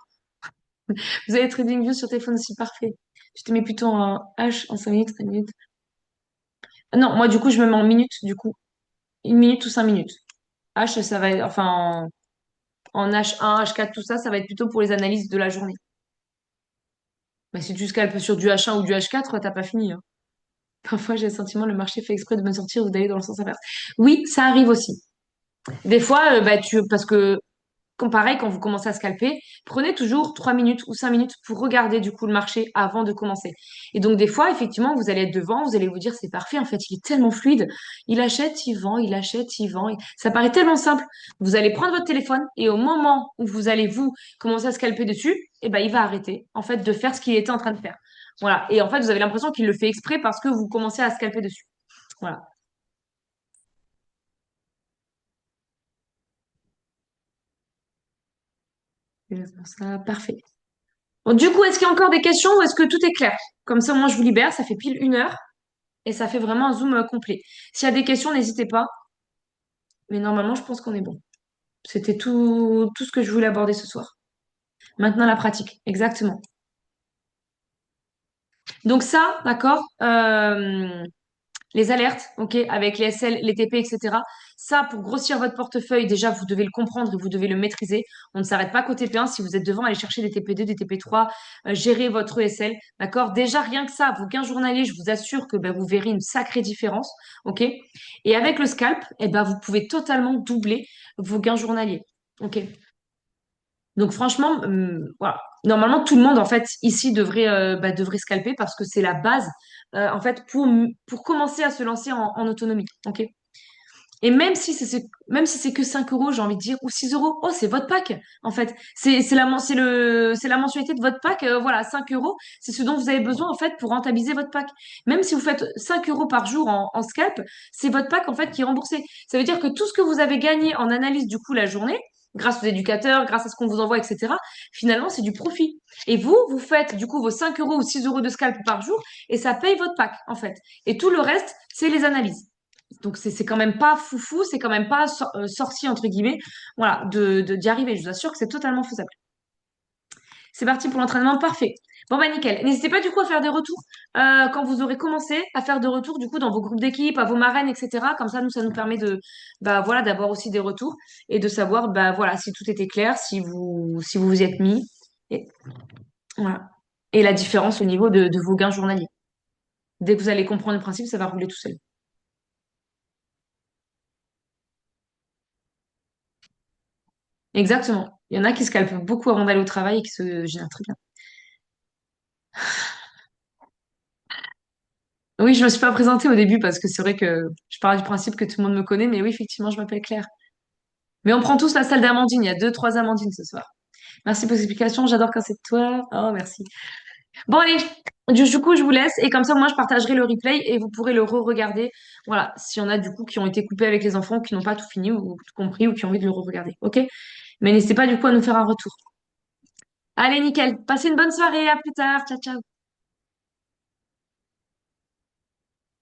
Vous avez TradingView sur téléphone aussi, parfait. Je te mets plutôt en H en 5 minutes, 5 minutes. Ah non, moi du coup, je me mets en minutes, du coup. 1 minute ou 5 minutes. H, ça va être, enfin, en H1, H4, tout ça, ça va être plutôt pour les analyses de la journée. Mais si tu scalpes sur du H1 ou du H4, t'as pas fini, hein. Parfois, j'ai le sentiment que le marché fait exprès de me sortir ou d'aller dans le sens inverse. Oui, ça arrive aussi. Des fois, parce que pareil, quand vous commencez à scalper, prenez toujours 3 minutes ou 5 minutes pour regarder du coup le marché avant de commencer. Et donc des fois, effectivement, vous allez être devant, vous allez vous dire c'est parfait, en fait, il est tellement fluide. Il achète, il vend, il achète, il vend. Ça paraît tellement simple. Vous allez prendre votre téléphone et au moment où vous allez vous commencer à scalper dessus, il va arrêter en fait de faire ce qu'il était en train de faire. Voilà. Et en fait, vous avez l'impression qu'il le fait exprès parce que vous commencez à scalper dessus. Voilà. C'est pour ça, parfait. Bon, du coup, est-ce qu'il y a encore des questions ou est-ce que tout est clair? Comme ça, moi, je vous libère. Ça fait pile 1 heure et ça fait vraiment un zoom complet. S'il y a des questions, n'hésitez pas. Mais normalement, je pense qu'on est bon. C'était tout ce que je voulais aborder ce soir. Maintenant, la pratique. Exactement. Donc ça, d'accord, les alertes, ok, avec les SL, les TP, etc. Ça, pour grossir votre portefeuille, déjà, vous devez le comprendre et vous devez le maîtriser. On ne s'arrête pas qu'au TP1. Si vous êtes devant, allez chercher des TP2, des TP3, gérer votre ESL, d'accord? Déjà, rien que ça, vos gains journaliers, je vous assure que vous verrez une sacrée différence, ok? Et avec le scalp, vous pouvez totalement doubler vos gains journaliers, ok? Donc franchement, voilà. Normalement, tout le monde, en fait, ici devrait scalper parce que c'est la base, en fait, pour commencer à se lancer en autonomie. OK? Et même si c'est que 5 euros, j'ai envie de dire, ou 6 euros, oh, c'est votre pack, en fait. C'est la mensualité de votre pack, voilà, 5 euros, c'est ce dont vous avez besoin, en fait, pour rentabiliser votre pack. Même si vous faites 5 euros par jour en scalp, c'est votre pack, en fait, qui est remboursé. Ça veut dire que tout ce que vous avez gagné en analyse, du coup, la journée, grâce aux éducateurs, grâce à ce qu'on vous envoie, etc., finalement, c'est du profit. Et vous, vous faites, du coup, vos 5 euros ou 6 euros de scalp par jour, et ça paye votre pack, en fait. Et tout le reste, c'est les analyses. Donc c'est quand même pas foufou, c'est quand même pas sorcier entre guillemets, voilà, d'y arriver. Je vous assure que c'est totalement faisable. C'est parti pour l'entraînement parfait. Bon bah nickel. N'hésitez pas du coup à faire des retours quand vous aurez commencé à faire des retours du coup dans vos groupes d'équipe, à vos marraines, etc. Comme ça, nous, ça nous permet de bah voilà d'avoir aussi des retours et de savoir bah voilà si tout était clair, si vous vous y êtes mis et voilà. Et la différence au niveau de vos gains journaliers. Dès que vous allez comprendre le principe, ça va rouler tout seul. Exactement. Il y en a qui se calpent beaucoup avant d'aller au travail et qui se génèrent très bien. Oui, je me suis pas présentée au début parce que c'est vrai que je pars du principe que tout le monde me connaît, mais oui, effectivement, je m'appelle Claire. Mais on prend tous la salle d'Amandine. Il y a deux, trois Amandines ce soir. Merci pour l'explication. J'adore quand c'est toi. Oh, merci. Bon, allez. Du coup, je vous laisse et comme ça, moi, je partagerai le replay et vous pourrez le re-regarder. Voilà. S'il y en a du coup qui ont été coupés avec les enfants, qui n'ont pas tout fini ou tout compris ou qui ont envie de le re-regarder. OK? Mais n'hésitez pas du coup à nous faire un retour. Allez, nickel. Passez une bonne soirée. À plus tard. Ciao, ciao.